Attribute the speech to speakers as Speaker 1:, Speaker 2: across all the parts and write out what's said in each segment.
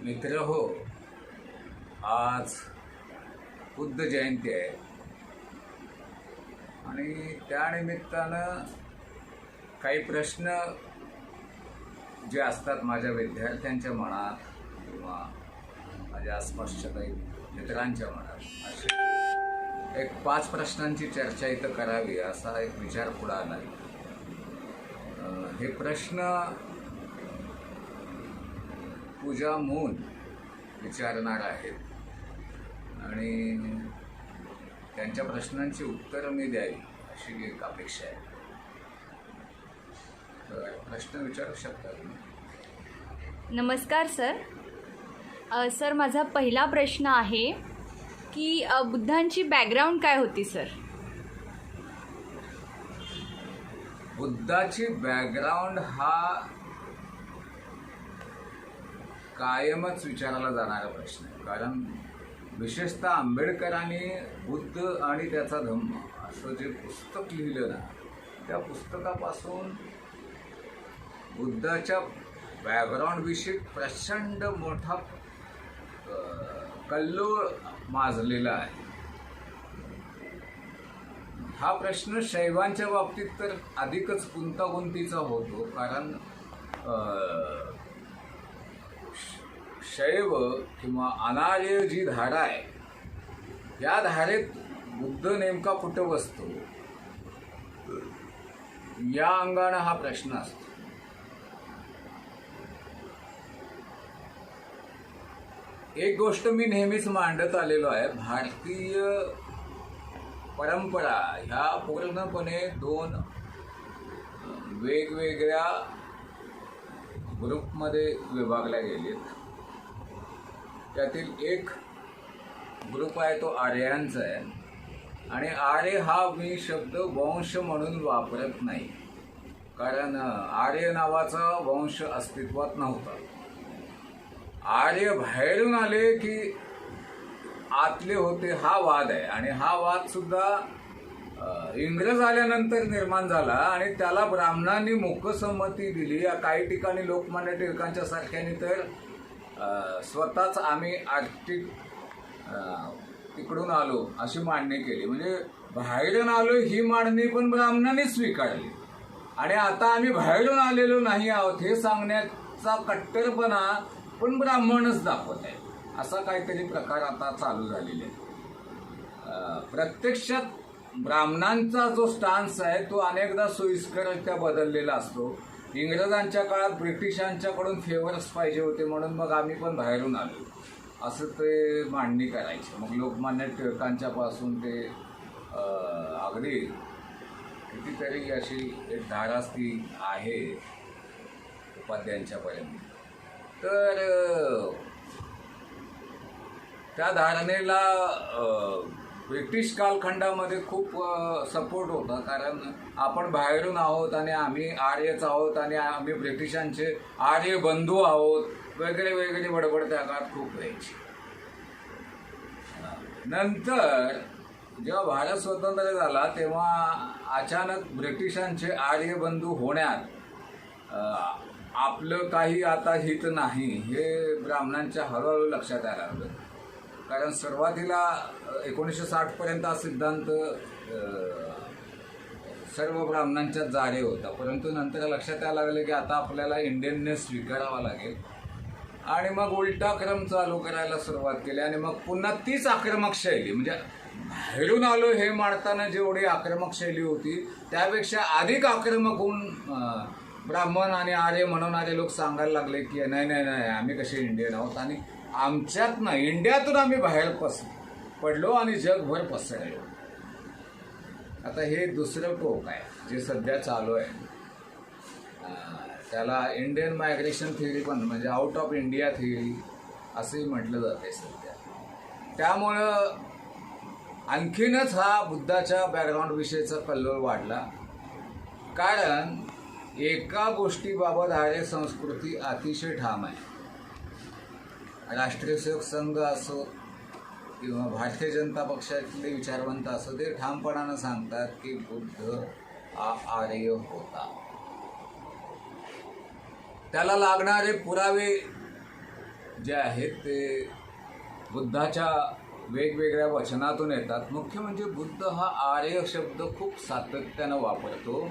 Speaker 1: मित्र हो, आज बुद्ध जयंती आहे आणि त्यानिमित्तानं काही प्रश्न जे असतात माझ्या विद्यार्थ्यांच्या मनात किंवा माझ्या आसपासच्या काही मित्रांच्या मनात, असे एक 5 प्रश्नांची चर्चा इथं करावी असा एक विचार पुढे आला. हे प्रश्न पूजा मून विचारणार आहेत आणि त्यांच्या प्रश्नांची उत्तरं मी द्यावी अशी एक अपेक्षा आहे. तर प्रश्न विचारू शकता तुम्ही.
Speaker 2: नमस्कार सर. सर माझा पहिला प्रश्न आहे की बुद्धांची बॅकग्राऊंड काय होती सर?
Speaker 1: बुद्धाची बॅकग्राऊंड हा कायमच विचारला जाणारा प्रश्न आहे. कारण विशेषतः आंबेडकरांनी बुद्ध आणि त्याचा धम्म असं जे पुस्तक लिहिलं ना, त्या पुस्तकापासून बुद्धाच्या बॅकग्राऊंडविषयी प्रचंड मोठा कल्लोळ माजलेला आहे. हा प्रश्न शैवांच्या बाबतीत तर अधिकच गुंतागुंतीचा होतो. कारण शैव किंवा अनार्य जी धारा आहे, या धारेत बुद्ध नेमका कुठं बसतो, या अंगानं हा प्रश्न असतो. एक गोष्ट मी नेहमीच मांडत आलेलो आहे, भारतीय परंपरा ह्या पूर्णपणे 2 वेगवेगळ्या ग्रुपमध्ये विभागल्या गेलेत. त्यातील एक ग्रुप आहे तो आर्यांचा आहे आणि आर्य हा मी शब्द वंश म्हणून वापरत नाही, कारण आर्य नावाचा वंश अस्तित्वात नव्हता. आर्य बाहेरून आले की आतले होते हा वाद आहे आणि हा वाद सुद्धा इंग्रज आल्यानंतर निर्माण झाला आणि त्याला ब्राह्मणांनी मूकसंमती दिली. काही ठिकाणी लोकमान्य टिळकांच्या सारख्याने तर स्वतःच आम्ही आर्थिक तिकडून आलो अशी मांडणी केली. म्हणजे बाहेरून आलो ही मांडणी पण ब्राह्मणांनी स्वीकारली आणि आता आम्ही बाहेरून आलेलो नाही आहोत हे सांगण्याचा कट्टरपणा पण ब्राह्मणच दाखवत आहे. असा काहीतरी प्रकार आता चालू झालेला आहे. प्रत्यक्षात ब्राह्मणांचा जो स्टान्स आहे तो अनेकदा सोयीस्कररित्या बदललेला असतो. इंग्रजांच्या काळात ब्रिटिशांच्याकडून फेवर्स पाहिजे होते म्हणून मग आम्ही पण बाहेरून आलो असं ते मांडणी करायचे. मग लोकमान्य टिळकांच्या पासून ते अगदी कितीतरी अशी एक धारास्ती आहे उपाध्यांच्यापर्यंत. तर त्या धारणेला ब्रिटिश कालखंडामध्ये खूप सपोर्ट होता, कारण आपण बाहेरून आहोत आणि आम्ही आर्यच आहोत आणि आम्ही ब्रिटिशांचे आर्य बंधू आहोत, वेगळे वेगळे बडबड त्या काळात खूप व्हायची. नंतर जेव्हा भारत स्वतंत्र झाला तेव्हा अचानक ब्रिटिशांचे आर्य बंधू होण्यात आपलं काही आता हित नाही हे ब्राह्मणांच्या हळूहळू लक्षात यायला लागलं. कारण सुरुवातीला 1960 पर्यंत हा सिद्धांत सर्व ब्राह्मणांच्याच जारे होता, परंतु नंतर लक्षात यायला लागलं की आता आपल्याला इंडियननेस स्वीकारावा लागेल आणि मग उलटा क्रम चालू करायला सुरुवात केली. आणि मग पुन्हा तीच आक्रमक शैली, म्हणजे बाहेरून आलो हे मांडताना जेवढी आक्रमक शैली होती त्यापेक्षा अधिक आक्रमक होऊन ब्राह्मण आणि आर्य म्हणणारे लोक सांगायला लागले की नाही नाही नाही आम्ही कसे इंडियन आहोत आणि आमच्यात ना इंडियातून आम्ही बाहेर पडलो आणि जगभर पसरलो. आता हे दुसरं टोक आहे जे सध्या चालू आहे. त्याला इंडियन मायग्रेशन थिअरी पण, म्हणजे आउट ऑफ इंडिया थिअरी असंही म्हटलं जाते सध्या. त्यामुळं आणखीनच हा बुद्धाच्या बॅकग्राऊंड विषयीचा कल्लोळ वाढला. कारण एका गोष्टीबाबत आर्य संस्कृती अतिशय ठाम आहे. राष्ट्रीय सेवक संघ असो किंवा भारतीय जनता पक्षातले विचारवंत असो, ते ठामपणानं सांगतात की बुद्ध हा आर्य होता. त्याला लागणारे पुरावे जे आहेत ते बुद्धाच्या वेगवेगळ्या वचनातून येतात. मुख्य म्हणजे बुद्ध हा आर्य शब्द खूप सातत्यानं वापरतो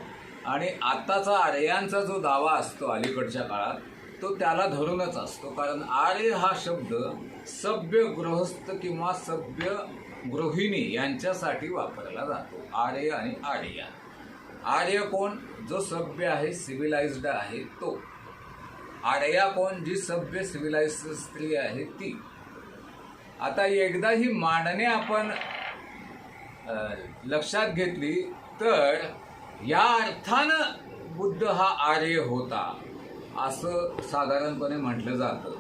Speaker 1: आणि आत्ताचा आर्यांचा जो दावा असतो अलीकडच्या काळात तो त्याला धरूनच असतो. कारण आर्य हा शब्द सभ्य गृहस्थ किंवा सभ्य गृहिणी यांच्यासाठी वापरला जातो. आर्य आणि आर्या. आर्य कोण? जो सभ्य आहे, सिव्हिलाइज्ड आहे तो. आर्या कोण? जी सभ्य सिव्हिलाइज्ड स्त्री आहे ती. आता एकदा ही मांडणे आपण लक्षात घेतली तर या अर्थानं बुद्ध हा आर्य होता असं साधारणपणे म्हटलं जातं.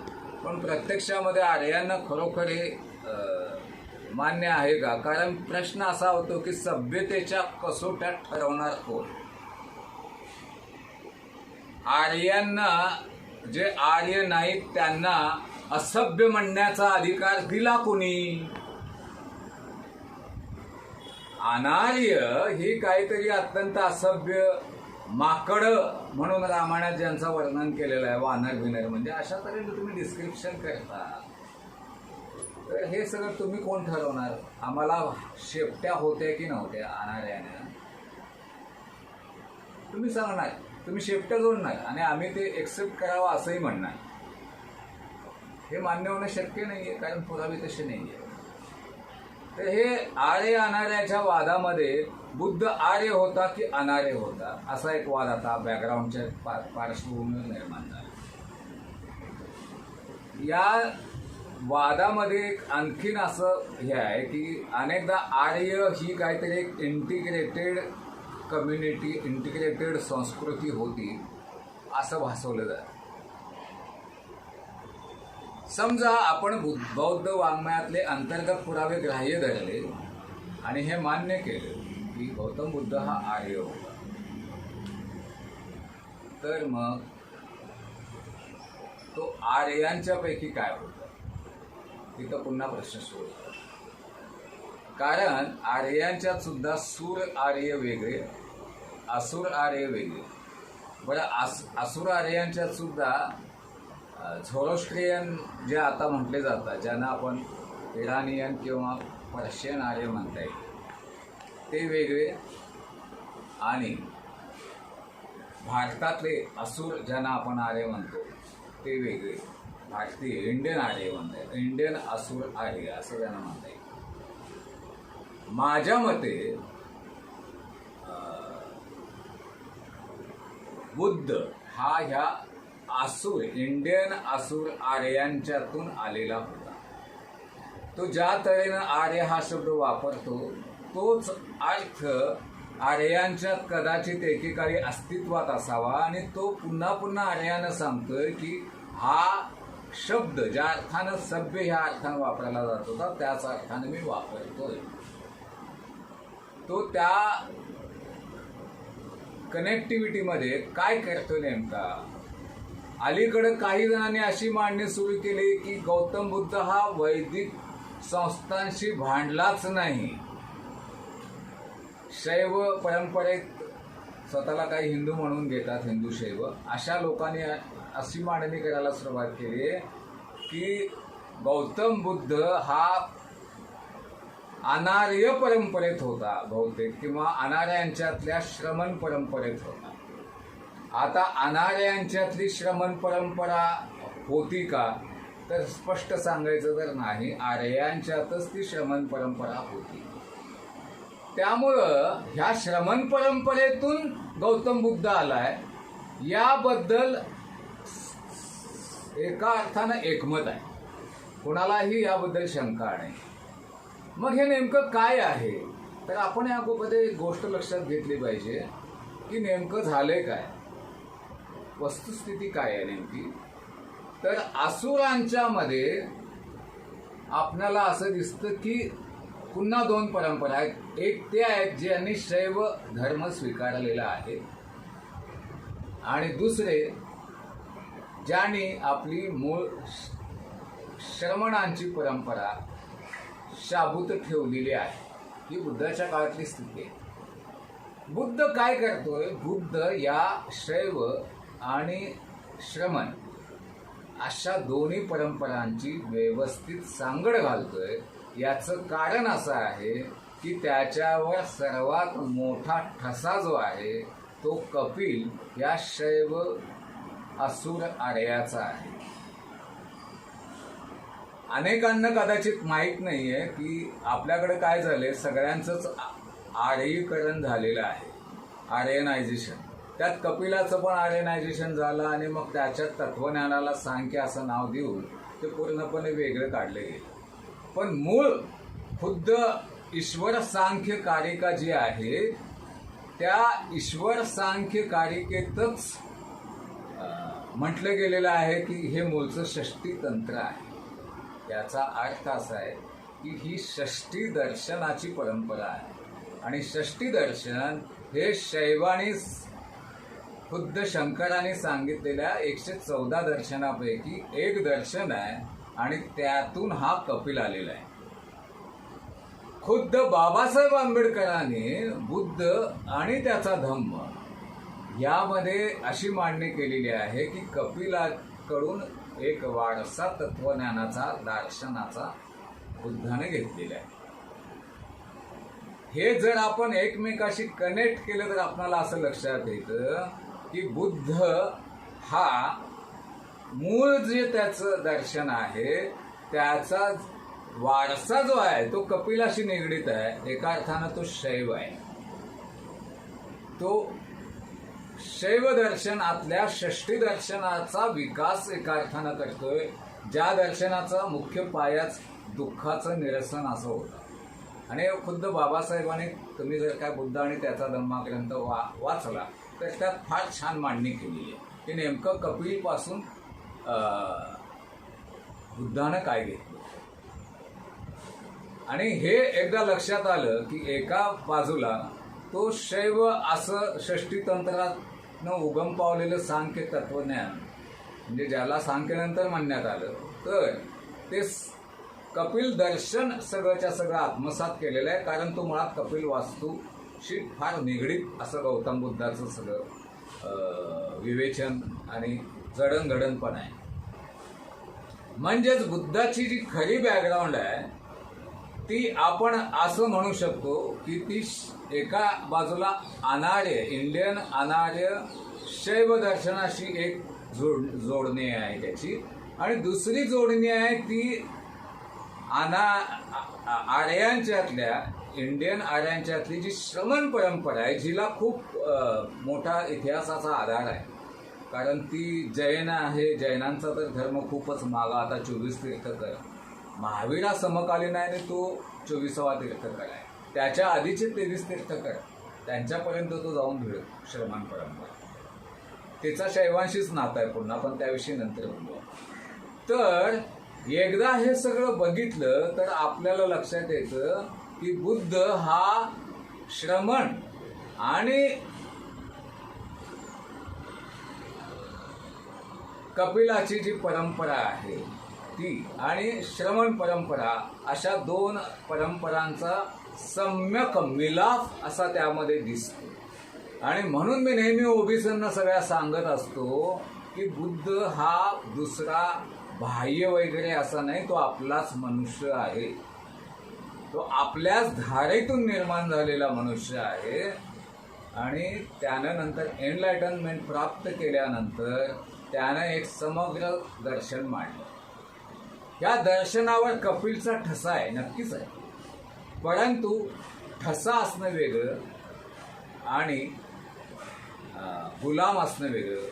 Speaker 1: पण प्रत्यक्षामध्ये आर्यांना खरोखर हे मान्य आहे का? कारण प्रश्न असा होतो की सभ्यतेच्या कसोट्यात ठरवणार कोण? आर्यांना, जे आर्य नाहीत त्यांना असभ्य म्हणण्याचा अधिकार दिला कोणी? अनार्य ही काहीतरी अत्यंत असभ्य माकड म्हणून रामायणात ज्यांचं वर्णन केलेलं आहे, वानर बिनर, म्हणजे अशा तऱ्हेने तुम्ही डिस्क्रिप्शन करता. तर हे सगळं तुम्ही कोण ठरवणार? आम्हाला शेपट्या होत्या की नव्हत्या अनार्याने? तुम्ही सांगणार, तुम्ही शेपट्या जोडणार आणि आम्ही ते एक्सेप्ट करावं असंही म्हणणार. हे मान्य होणं शक्य नाही आहे, कारण पुरावे तसे नाही आहे. तर हे आर्य अनार्याच्या वादामध्ये बुद्ध आर्य होता की अनार्य होता असा एक वाद आता बॅकग्राऊंडच्या पार्श्वभूमीवर निर्माण झाला. या वादामध्ये एक आणखीन असं हे आहे की अनेकदा आर्य ही काहीतरी एक इंटिग्रेटेड कम्युनिटी, इंटिग्रेटेड संस्कृती होती असं भासवलं जातं. समजा आपण बौद्ध वाङ्मयातले अंतर्गत पुरावे ग्राह्य धरले आणि हे मान्य केले की गौतम बुद्ध हा आर्य होता, तर मग तो आर्यांच्या पैकी काय होता? तिथं पुन्हा प्रश्न सुरू होतो. कारण आर्यांच्यात सुद्धा सूर आर्य वेगळे, असुर आर्य वेगळे. बरं, असुर आर्यांच्यात सुद्धा झोरोस्ट्रियन जे आता म्हटले जातात, ज्यांना आपण इराणियन किंवा पर्शियन आर्य म्हणता येईल, ते वेगळे. आणि भारतातले असुर ज्यांना आपण आर्य म्हणतो ते वेगळे. भारतीय इंडियन आर्य म्हणता येईल, इंडियन असुर आर्य असं त्यांना म्हणता येईल. माझ्या मते बुद्ध हा ह्या असुर, इंडियन असुर आर्यांच्यातून आलेला होता. तो ज्या तऱ्हेनं आर्य हा शब्द वापरतो तोच अर्थ आर्यांच्यात कदाचित एकेकाळी अस्तित्वात असावा आणि तो पुन्हा पुन्हा आर्यानं सांगतोय की हा शब्द ज्या अर्थानं सभ्य ह्या अर्थानं वापरला जात होता त्याच अर्थानं मी वापरतोय. तो त्या कनेक्टिव्हिटीमध्ये काय करतो नेमका? अलीकडे काही जणांनी अशी मांडणी सुरू केली की गौतम बुद्ध हा वैदिक संस्थांशी भांडलाच नाही. शैव परंपरेत स्वतःला काही हिंदू म्हणून घेतात, हिंदू शैव, अशा लोकांनी अशी मांडणी करायला सुरुवात केली की गौतम बुद्ध हा अनार्य परंपरेत होता बहुतेक, किंवा अनार्यांच्यातल्या श्रमण परंपरेत होता. आता अनार्यांच्यातली श्रमण परंपरा होती का? तर स्पष्ट सांगायचं तर नाही, आर्यांच्यातच ती श्रमण परंपरा होती. त्यामुळं ह्या श्रमण परंपरेतून गौतम बुद्ध आलाय याबद्दल एका अर्थानं एकमत आहे, कोणालाही याबद्दल शंका नाही. मग हे नेमकं काय आहे? तर आपण यामध्ये एक गोष्ट लक्षात घेतली पाहिजे की नेमकं झालंय काय, वस्तुस्थिती काय आहे नेमकी. तर असुरांच्या मध्ये आपल्याला असं दिसतं की पुन्हा दोन परंपरा आहेत. एक ते आहेत ज्यांनी शैव धर्म स्वीकारलेला आहे आणि दुसरे ज्यांनी आपली मूळ श्रमणांची परंपरा शाबूत ठेवलेली आहे. ही बुद्धाच्या काळातली स्थिती आहे. बुद्ध काय करतोय? बुद्ध या शैव आणि श्रमण अशा दोन्ही परंपरांची व्यवस्थित सांगड घालतोय याचं कारण असं आहे की त्याच्यावर सर्वात मोठा ठसा जो आहे तो कपिल या शैव असुर आर्याचा आहे. अनेकांना कदाचित माहीत नाहीये की आपल्याकडे काय झालंय, सगळ्यांचंच आर्यीकरण झालेलं आहे, आर्यनायझेशन. त्यात कपिलाचं पण आर्यनायझेशन झालं आणि मग त्याच्या तत्वज्ञानाला सांख्य असं नाव देऊन ते पूर्णपणे वेगळं काढलं गेलं. पण मूळ खुद्द ईश्वर सांख्य कारिका जी आहे त्या ईश्वर सांख्य कारिकेतच म्हटलं गेलेलं आहे की हे मूळचं षष्टी तंत्र आहे. याचा अर्थ असा आहे की ही षष्टी दर्शनाची परंपरा आहे आणि षष्टी दर्शन हे शैवानी खुद्द शंकराने सांगितलेल्या 114 दर्शनापैकी एक दर्शन आहे आणि त्यातून हा कपिल आलेला आहे. खुद्द बाबासाहेब आंबेडकरांनी बुद्ध आणि त्याचा धम्म यामध्ये अशी मांडणी केलेली आहे की कपिलाकडून एक वारसा तत्वज्ञानाचा दर्शनाचा बुद्धाने घेतलेला आहे. हे जर आपण एकमेकाशी कनेक्ट केलं तर आपल्याला असं लक्षात येतं की बुद्ध हा मूळ जे त्याचं दर्शन आहे त्याचा वारसा जो आहे तो कपिलाशी निगडीत आहे. एका अर्थानं तो शैव आहे. तो शैव दर्शनातल्या षष्टी दर्शनाचा विकास एका अर्थानं करतोय, ज्या दर्शनाचा मुख्य पायाच दुःखाचं निरसन असं होतं. आणि खुद्द बाबासाहेबांनी, तुम्ही जर काय बुद्ध आणि त्याचा धम्मा ग्रंथ वाचला तर त्यात फार छान मांडणी केलेली आहे की नेमकं कपिलपासून बुद्धानं काय घेतलं. आणि हे एकदा लक्षात आलं की एका बाजूला तो शैव असं षष्टी तंत्रातनं उगम पावलेलं सांख्य तत्वज्ञान, म्हणजे ज्याला सांख्यनंतर म्हणण्यात आलं, तर ते कपिल दर्शन सगळंच्या सगळं आत्मसात केलेलं आहे. कारण तो मुळात कपिल वास्तूशी फार निगडीत असं गौतम बुद्धाचं सगळं विवेचन आणि जडणघडण पण आहे. म्हणजेच बुद्धाची जी खरी बॅकग्राऊंड आहे ती आपण असं म्हणू शकतो की ती एका बाजूला अनार्य, इंडियन अनार्य शैव दर्शनाशी एक जोडणी आहे त्याची, आणि दुसरी जोडणी आहे ती आर्यांच्यातल्या, इंडियन आर्यांच्यातली जी श्रमण परंपरा आहे, जिला खूप मोठा इतिहासाचा आधार आहे. कारण ती जैन आहे. जैनांचा तर धर्म खूपच मागा, आता 24 तीर्थकर, महावीरा समकालीन आहे आणि तो 24वा तीर्थकर आहे. त्याच्या आधीचे 23 तीर्थकर, त्यांच्यापर्यंत तो जाऊन भिडतो. श्रमण परंपरा त्याचा शैवांशीच नातं आहे पुन्हा, पण त्याविषयी नंतर बोलू. तर एकदा हे सगळं बघितलं तर आपल्याला लक्षात येतं की बुद्ध हा श्रमण आणि कपिलाची जी परंपरा आहे ती आणि श्रमण परंपरा अशा दोन परंपरांचा सम्यक मिलाफ असा त्यामध्ये दिसतो. आणि म्हणून मी नेहमी ओबीसींना सगळ्या सांगत असतो की बुद्ध हा दुसरा बाह्य वगैरे असा नाही, तो आपलाच मनुष्य आहे. तो आपल्याच धारेतून निर्माण झालेला मनुष्य आहे. आणि त्यानं नंतर एनलायटनमेंट प्राप्त केल्यानंतर त्यानं एक समग्र दर्शन मांडलं. या दर्शनावर कपिलचा ठसा आहे, नक्कीच आहे. परंतु ठसा असणं वेगळं आणि गुलाम असणं वेगळं.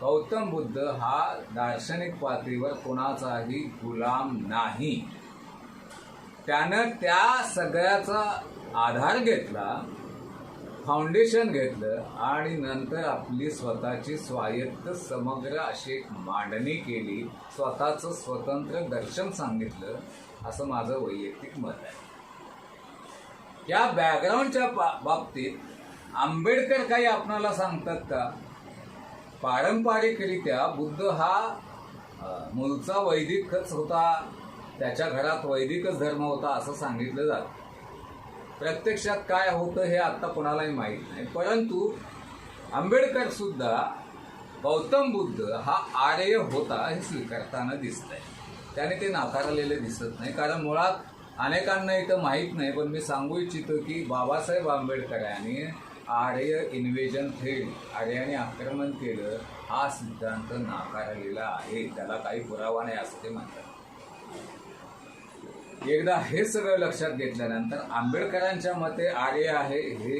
Speaker 1: गौतम बुद्ध हा दार्शनिक पातळीवर कोणाचाही गुलाम नाही. त्यानं त्या सगळ्याचा आधार घेतला, फाउंडेशन घेतलं आणि नंतर आपली स्वतःची स्वायत्त समग्र अशी एक मांडणी केली, स्वतःचं स्वतंत्र दर्शन सांगितलं, असं माझं वैयक्तिक मत आहे. या बॅकग्राऊंडच्या बाबतीत आंबेडकर काही आपणाला सांगतात का? पारंपरिकरित्या बुद्ध हा मूळचा वैदिकच होता, त्याच्या घरात वैदिकच धर्म होता असं सांगितलं जातं. प्रत्यक्षात काय होतं हे आत्ता कोणालाही माहीत नाही. परंतु आंबेडकर सुद्धा गौतम बुद्ध हा आर्य होता हे स्वीकारताना दिसतंय. त्याने ते नाकारलेले दिसत नाही, कारण मुळात अनेकांना इथं माहीत नाही, पण मी सांगू इच्छितो की बाबासाहेब आंबेडकरांनी आर्य इन्व्हेजन थेअरी, आर्याने आक्रमण केलं हा सिद्धांत नाकारलेला आहे. त्याला काही पुरावा नाही असं ते म्हणतात. एकदा हे सगळं लक्षात घेतल्यानंतर आंबेडकरांच्या मते आर्य आहे हे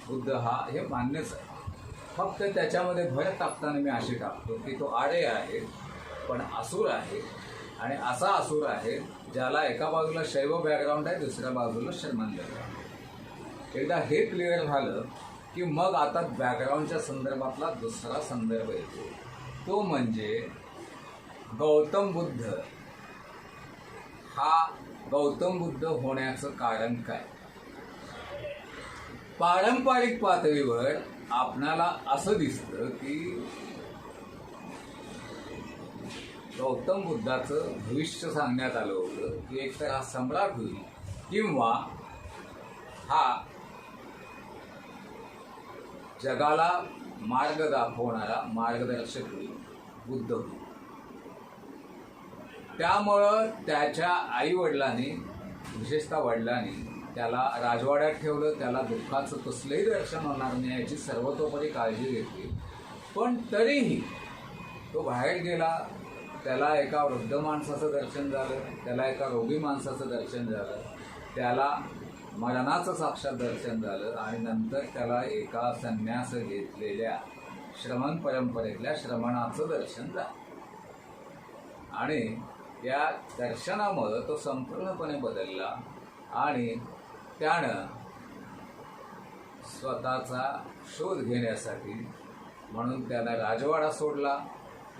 Speaker 1: बुद्ध हे मान्यच आहे. फक्त त्याच्यामध्ये भर टाकताना मी अशी टाकतो की तो आर्य आहे पण असुर आहे, आणि असा असुर आहे ज्याला एका बाजूला शैव बॅकग्राऊंड आहे, दुसऱ्या बाजूला शर्मन बॅकग्राऊंड. एकदा हे क्लिअर झालं की मग आता बॅकग्राऊंडच्या संदर्भातला दुसरा संदर्भ येतो, तो म्हणजे गौतम बुद्ध. हा गौतम बुद्ध होण्याचं कारण काय? पारंपरिक पातळीवर आपणाला असं दिसतं की गौतम बुद्धाचं भविष्य सांगण्यात आलं होतं की एकतर हा सम्राट होईल किंवा हा जगाला मार्ग दाखवणारा मार्गदर्शक होईल, बुद्ध होईल. त्यामुळं त्याच्या आईवडिलांनी, विशेषतः वडिलांनी त्याला राजवाड्यात ठेवलं. त्याला दुःखाचं कसलंही दर्शन होणार नाही याची सर्वतोपरी काळजी घेतली. पण तरीही तो बाहेर गेला. त्याला एका वृद्ध माणसाचं दर्शन झालं, त्याला एका रोगी माणसाचं दर्शन झालं, त्याला मरणाचं साक्षात दर्शन झालं, आणि नंतर त्याला एका संन्यास घेतलेल्या श्रमण परंपरेतल्या श्रमणाचं दर्शन झालं. आणि या दर्शनामुळं तो संपूर्णपणे बदलला आणि त्यानं स्वतःचा शोध घेण्यासाठी म्हणून त्याला राजवाडा सोडला,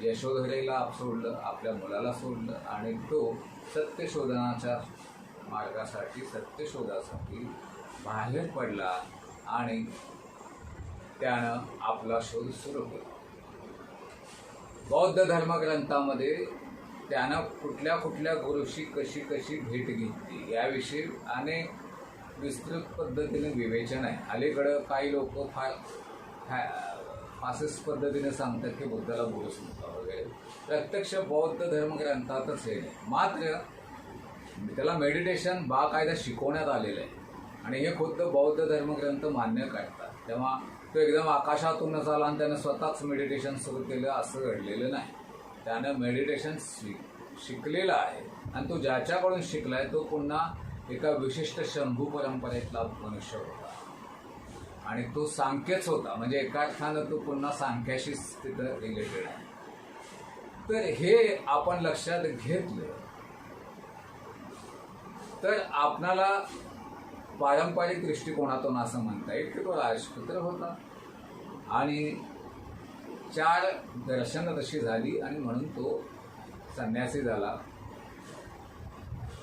Speaker 1: यशोधरेला सोडलं, आपल्या मुलाला सोडलं, आणि तो सत्यशोधनाच्या मार्गासाठी, सत्यशोधासाठी बाहेर पडला आणि त्यानं आपला शोध सुरू केला. बौद्ध धर्मग्रंथामध्ये त्यानं कुठल्या कुठल्या गुरुशी कशी कशी भेट घेतली याविषयी अनेक विस्तृत पद्धतीने विवेचन आहे. अलीकडं काही लोक फार फासिस्ट पद्धतीने सांगतात की बुद्धाला गुरुच नव्हता वगैरे. प्रत्यक्ष बौद्ध धर्मग्रंथातच हे नाही. मात्र त्याला मेडिटेशन बाकायदा शिकवण्यात आलेलं आहे आणि हे खुद्द बौद्ध धर्मग्रंथ मान्य करतात. तेव्हा तो एकदम आकाशातूनच आला आणि त्यानं स्वतःच मेडिटेशन सुरू केलं असं घडलेलं नाही. त्यानं मेडिटेशन शिकलेलं आहे आणि तो ज्याच्याकडून शिकलाय तो पुन्हा एका विशिष्ट शंभू परंपरेतला मनुष्य होता आणि तो सांख्यच होता. म्हणजे एका अर्थानं तो पुन्हा सांख्याशीच तिथं रिलेटेड आहे. तर हे आपण लक्षात घेतलं तर आपणाला पारंपरिक दृष्टिकोनातून असं म्हणता येईल की तो राजपुत्र होता आणि 4 दर्शनं तशी झाली आणि म्हणून तो संन्यासी झाला.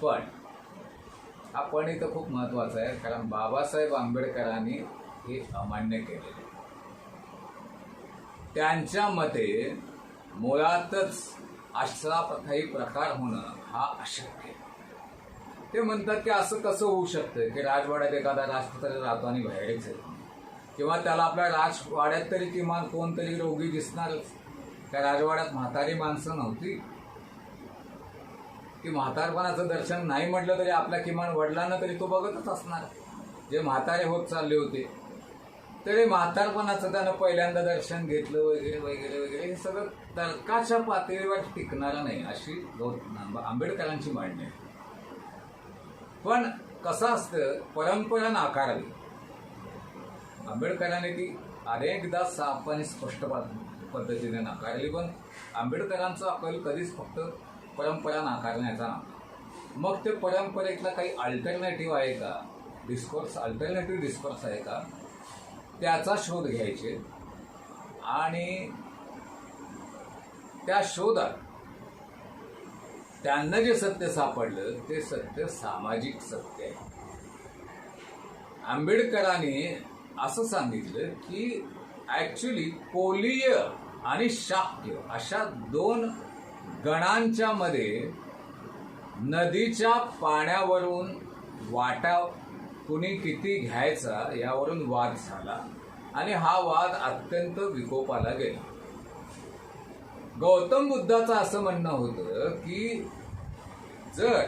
Speaker 1: पण हा पण इथं खूप महत्त्वाचा आहे, कारण बाबासाहेब आंबेडकरांनी हे अमान्य केलेले. त्यांच्या मते मुळातच अशाही प्रकार होणं हा अशक्य. ते म्हणतात की असं कसं होऊ शकतं की राजवाड्यात एखादा राजपुत्र राहतो आणि बाहेरच येतो, किंवा त्याला आपल्या राजवाड्यात तरी किमान कोणतरी रोगी दिसणारच. त्या राजवाड्यात म्हातारी माणसं नव्हती की म्हातारपणाचं दर्शन नाही म्हटलं तरी आपल्या किमान वडिलांना तरी तो बघतच असणार, जे म्हातारे होत चालले होते. तरी म्हातारपणाचं त्यानं पहिल्यांदा दर्शन घेतलं वगैरे वगैरे वगैरे. हे सगळं तर्काच्या पातळीवर टिकणारं नाही अशी आंबेडकरांची मांडणी आहे. पण कसं असतं, परंपरा नाकारली. आंबेडकरांनी ती अनेकदा साफ आणि स्पष्ट पद्धतीने नाकारली, पण आंबेडकरांचा अकल कधीच फक्त परंपरा नाकारण्याचा नव्हता. मग ते परंपरेतला काही अल्टरनेटिव्ह आहे का, डिस्कोर्स, अल्टरनेटिव्ह डिस्कोर्स आहे का, त्याचा शोध घ्यायचे. आणि त्या शोधात त्यांना जे सत्य सापडलं ते सत्य सामाजिक सत्य आहे. आंबेडकरांनी असं सांगितलं की ॲक्च्युली कोलीय आणि शाक्य अशा 2 गणांच्या मध्ये नदीच्या पाण्यावरून वाटा कुणी किती घ्यायचा यावरून वाद झाला आणि हा वाद अत्यंत विकोपाला गेला. गौतम बुद्धाचं असं म्हणणं होतं की जर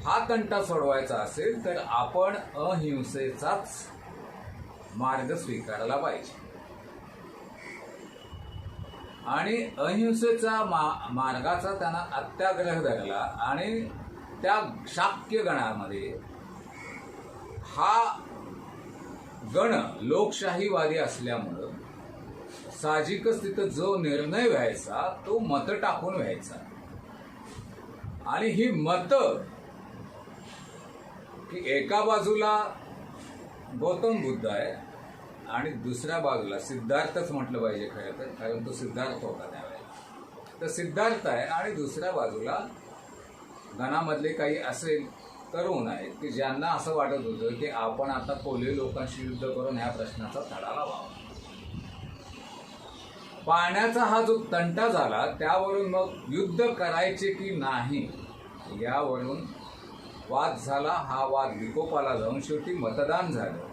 Speaker 1: हा तंटा सोडवायचा असेल तर आपण अहिंसेचाच मार्ग स्वीकारला पाहिजे आणि अहिंसेचा मार्गाचा त्यांना अत्याग्रह धरला आणि त्या शाक्य गणामध्ये हा गण लोकशाहीवादी असल्यामुळं साहजिकच तिथं जो निर्णय व्हायचा तो मत टाकून व्हायचा आणि ही मत की एका बाजूला गौतम बुद्ध आहे आणि दुसऱ्या बाजूला सिद्धार्थच म्हटलं पाहिजे खरं तर, कारण तो सिद्धार्थ होता त्यावेळेला. तर सिद्धार्थ आहे आणि दुसऱ्या बाजूला गणामधले काही असे तरुण आहेत की ज्यांना असं वाटत होतं की आपण आता कोल्हे लोकांशी युद्ध करून ह्या प्रश्नाचा तडा लावावा. पाण्याचा हा जो तंटा झाला त्यावरून मग युद्ध करायचे की नाही यावरून वाद झाला. हा वाद विकोपाला जाऊन शेवटी मतदान झालं.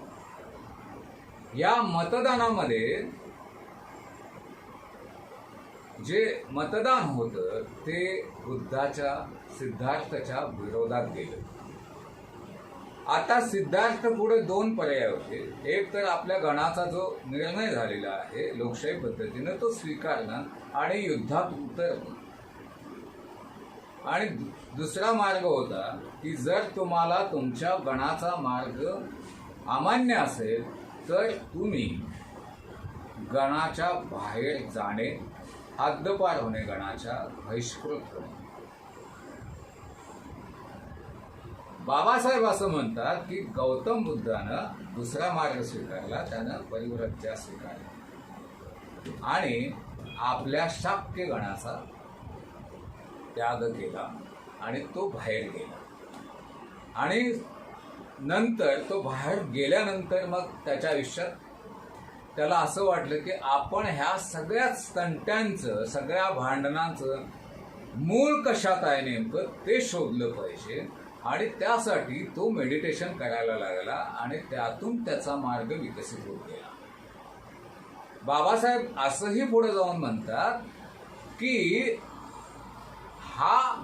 Speaker 1: या मतदानामध्ये जे मतदान होतं ते बुद्धाच्या सिद्धार्थच्या विरोधात गेलं. आता सिद्धार्थ पुढे दोन पर्याय होते. एक तर आपल्या गणाचा जो निर्णय झालेला आहे लोकशाही पद्धतीनं तो स्वीकारणं आणि युद्धात उतरणं, आणि दुसरा मार्ग होता की जर तुम्हाला तुमच्या गणाचा मार्ग अमान्य असेल तर तुम्ही गणाच्या बाहेर जाणे, हद्दपार होणे, गणाच्या बहिष्कृत होणे. बाबासाहेब असं म्हणतात की गौतम बुद्धानं दुसरा मार्ग स्वीकारला, त्यानं परिव्रज्या स्वीकारली आणि आपल्या शाक्य गणाचा त्याग केला आणि तो बाहेर गेला. आणि नंतर तो बाहेर गेल्यानंतर मग त्याच्या आयुष्यात त्याला असं वाटलं की आपण ह्या सगळ्याच तंट्यांचं, सगळ्या भांडणांचं मूळ कशात आहे नेमकं ते शोधलं पाहिजे आणि त्यासाठी तो मेडिटेशन करायला लागला आणि त्यातून त्याचा मार्ग विकसित होत गेला. बाबासाहेब असंही पुढे जाऊन म्हणतात की हा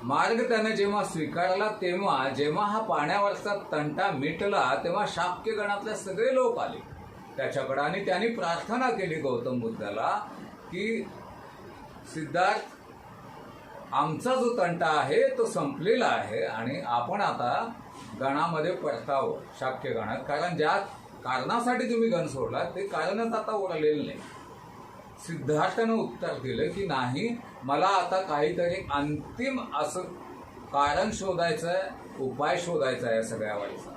Speaker 1: मार्ग त्यानं जेव्हा स्वीकारला तेव्हा जेव्हा हा पाण्यावरचा तंटा मिटला तेव्हा शाक्य गणातले सगळे लोक आले त्याच्याकडे आणि त्यांनी प्रार्थना केली गौतम बुद्धाला की सिद्धार्थ, आमचा जो तंटा आहे तो संपलेला आहे आणि आपण आता गणामध्ये परतावं शाक्य गणात, कारण ज्या कारणासाठी तुम्ही गण सोडला ते कारणच आता उरलेलं नाही. सिद्धार्थानं उत्तर दिलं की नाही, मला आता काहीतरी अंतिम असं कारण शोधायचं आहे, उपाय शोधायचा आहे सगळ्यावरचा.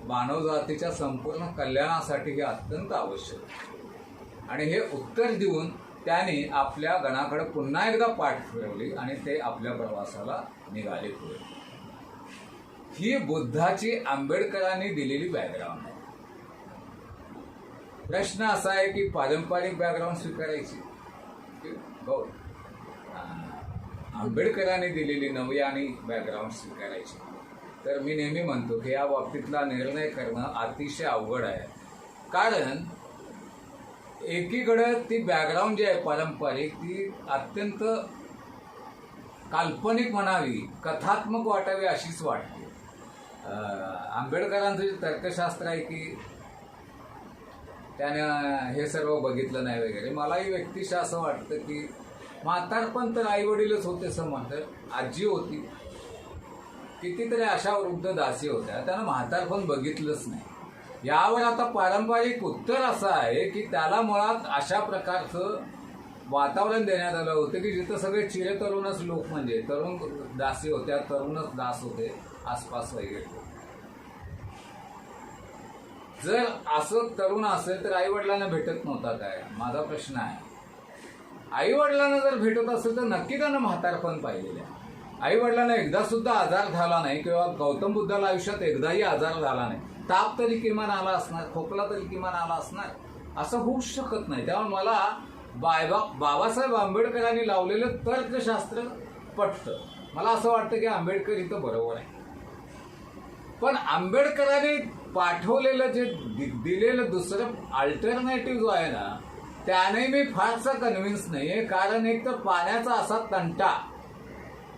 Speaker 1: मानव जातीच्या संपूर्ण कल्याणासाठी हे अत्यंत आवश्यक आहे. आणि हे उत्तर देऊन त्याने आपल्या गणाकडे पुन्हा एकदा पाठ फिरवली आणि ते आपल्या प्रवासाला निघाले पुढे. ही बुद्धाची आंबेडकरांनी दिलेली बॅकग्राऊंड आहे. प्रश्न असा आहे की पारंपरिक बॅकग्राऊंड स्वीकारायची, आंबेडकरांनी दिलेली नवी आणि बॅकग्राऊंड स्वीकारायची. तर मी नेहमी म्हणतो की या बाबतीतला निर्णय करणं अतिशय अवघड आहे, कारण एकीकडे ती बॅकग्राऊंड जी आहे पारंपरिक ती अत्यंत काल्पनिक म्हणावी, कथात्मक वाटावी अशीच वाटते. आंबेडकरांचं जे तर्कशास्त्र आहे की त्यानं हे सर्व बघितलं नाही वगैरे. मलाही व्यक्तिशः असं वाटतं की म्हातारपण तर आईवडीलच होते असं म्हणतात. आजी होती, कितीतरी अशा वृद्ध दासी होत्या, त्यानं म्हातारपण बघितलंच नाही. यावर आता पारंपरिक उत्तर असं आहे की त्याला मुळात अशा प्रकारचं वातावरण देण्यात आलं होतं की जिथं सगळे चिरतरुणच लोक, म्हणजे तरुण दासी होत्या, तरुणच दास होते आसपास वगैरे. जर असं तरुण असेल तर आई वडिलांना भेटत नव्हता काय, माझा प्रश्न आहे. आई वडिलांना जर भेटत असेल तर नक्की त्यानं म्हातारपण पाहिलेलं आहे. आई वडिलांना एकदा सुद्धा आजार झाला नाही किंवा गौतम बुद्धाला आयुष्यात एकदाही आजार झाला नाही. ताप तरी किमान आला असणार, खोकला तरी किमान आला असणार, असं होऊच शकत नाही. त्यामुळे मला बाबासाहेब आंबेडकरांनी लावलेलं तर्कशास्त्र पटतं. मला असं वाटतं की आंबेडकर इथं बरोबर आहे. पण आंबेडकरांनी पाठवलेलं जे दिलेलं दुसरं अल्टरनेटिव्ह जो आहे ना त्याने मी फारसा कन्व्हिन्स नाहीये, कारण एक तर पाण्याचा असा तंटा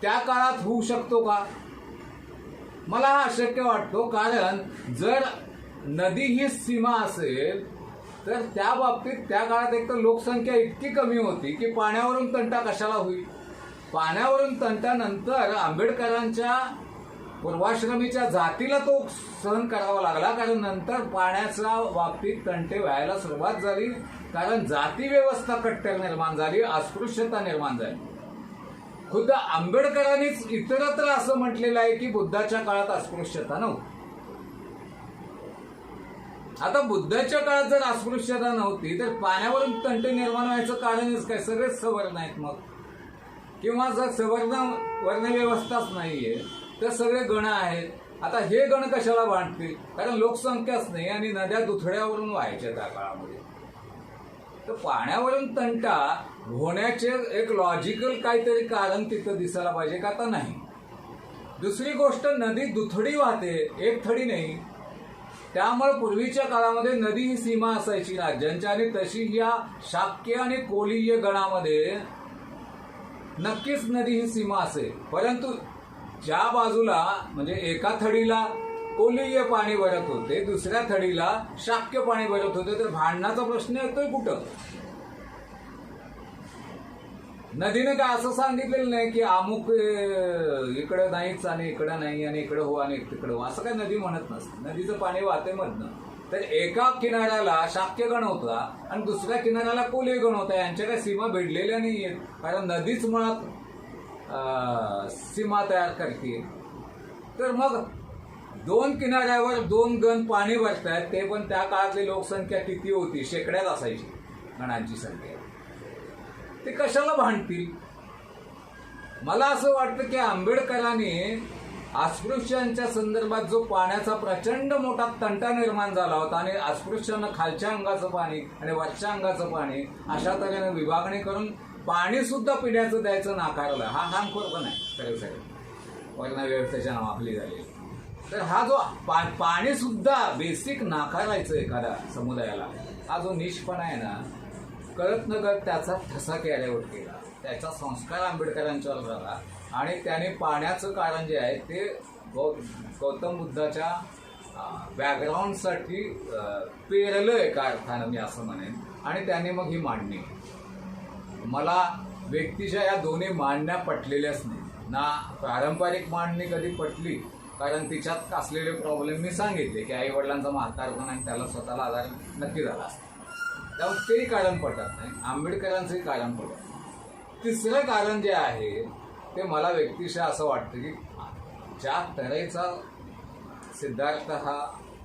Speaker 1: त्या काळात होऊ शकतो का, मला हा अशक्य वाटतो. कारण जर नदी ही सीमा असेल तर त्या बाबतीत त्या काळात एक तर लोकसंख्या इतकी कमी होती की पाण्यावरून तंटा कशाला होईल. पाण्यावरून तंटानंतर आंबेडकरांच्या पूर्वाश्रमीच्या जातीला तो सहन करावा लागला, कारण नंतर पाण्याच्या बाबतीत तंटे व्हायला सुरुवात झाली, कारण जाती व्यवस्था कट्टर निर्माण झाली, अस्पृश्यता निर्माण झाली. खुद्द आंबेडकरांनीच इतरत्र असं म्हटलेलं आहे की बुद्धाच्या काळात अस्पृश्यता नव्हती. आता बुद्धाच्या काळात जर अस्पृश्यता नव्हती तर पाण्यावरून तंटे निर्माण व्हायचं कारणच काय, सगळेच सवर्ण आहेत मग. किंवा जर सवर्ण वर्णव्यवस्थाच नाहीये तर सगळे गण आहेत. आता हे गण कशाला बांधतील, कारण लोकसंख्याच नाही आणि नद्या दुथड्यावरून व्हायच्या त्या काळामध्ये. तर पाण्यावरून तंटा होण्याचे एक लॉजिकल काहीतरी कारण तिथं दिसायला पाहिजे का, आता नाही. दुसरी गोष्ट, नदी दुथडी वाहते, एक थडी नाही. त्यामुळे पूर्वीच्या काळामध्ये नदी ही सीमा असायची राज्यांच्या, आणि तशी या शाक्य आणि कोलीय गणामध्ये नक्कीच नदी ही सीमा असेल. परंतु ज्या बाजूला म्हणजे एका थडीला कोलीय पाणी भरत होते, दुसऱ्या थडीला शाक्य पाणी भरत होते, तर भांडणाचा प्रश्न येतोय कुठं. नदीने काय असं सांगितलेलं नाही की अमुक इकडं नाहीच आणि इकडं नाही आणि इकडं हो आणि तिकडं हो, असं काय नदी म्हणत नसते. नदीचं पाणी वाहते मधनं. तर एका किनाऱ्याला शाक्य गण होता आणि दुसऱ्या किनाऱ्याला कोलीय गण होता, यांच्या काही सीमा भिडलेल्या नाहीयेत, कारण नदीच मुळात सीमा तयार करते. तर मग दोन किनाऱ्यावर दोन गण पाणी भरतायत, ते पण त्या काळातली लोकसंख्या किती होती, शेकड्यात असायची गणांची संख्या. ते कशाला भांडतील. मला असं वाटतं की आंबेडकरांनी अस्पृश्यांच्या संदर्भात जो पाण्याचा प्रचंड मोठा तंटा निर्माण झाला होता आणि अस्पृश्यांना खालच्या अंगाचं पाणी आणि वरच्या अंगाचं पाणी अशा तऱ्हेने विभागणी करून पाणी सुद्धा पिण्याचं द्यायचं नाकारलं. हा हामखोरपण आहे खरं सगळं, वर्णव्यवस्थेच्या नावाखाली झाली. तर हा जो पाणी सुद्धा बेसिक नाकारायचं एखाद्या समुदायाला, हा जो निष्पणा आहे ना, कळत न कळत त्याचा ठसा कॅरेवर केला, त्याचा संस्कार आंबेडकरांच्यावर झाला आणि त्याने पाण्याचं कारण जे आहे ते गौतम बुद्धाच्या बॅकग्राऊंडसाठी पेरलं एका अर्थानं, मी असं म्हणेन. आणि त्याने मग ही मांडणी, मला व्यक्तीच्या या दोन्ही मांडण्या पटलेल्याच नाही. ना पारंपरिक मांडणी कधी पटली, कारण तिच्यात असलेले प्रॉब्लेम मी सांगितले की आई वडिलांचा म्हातारपण आणि त्याला स्वतःला आधार नक्की झाला असता, त्यामुळे तेही कारण पटत नाही. आंबेडकरांचंही कारण पटत नाही. तिसरं कारण जे आहे ते मला व्यक्तिशः असं वाटतं की ज्या तऱ्हेचा सिद्धार्थ हा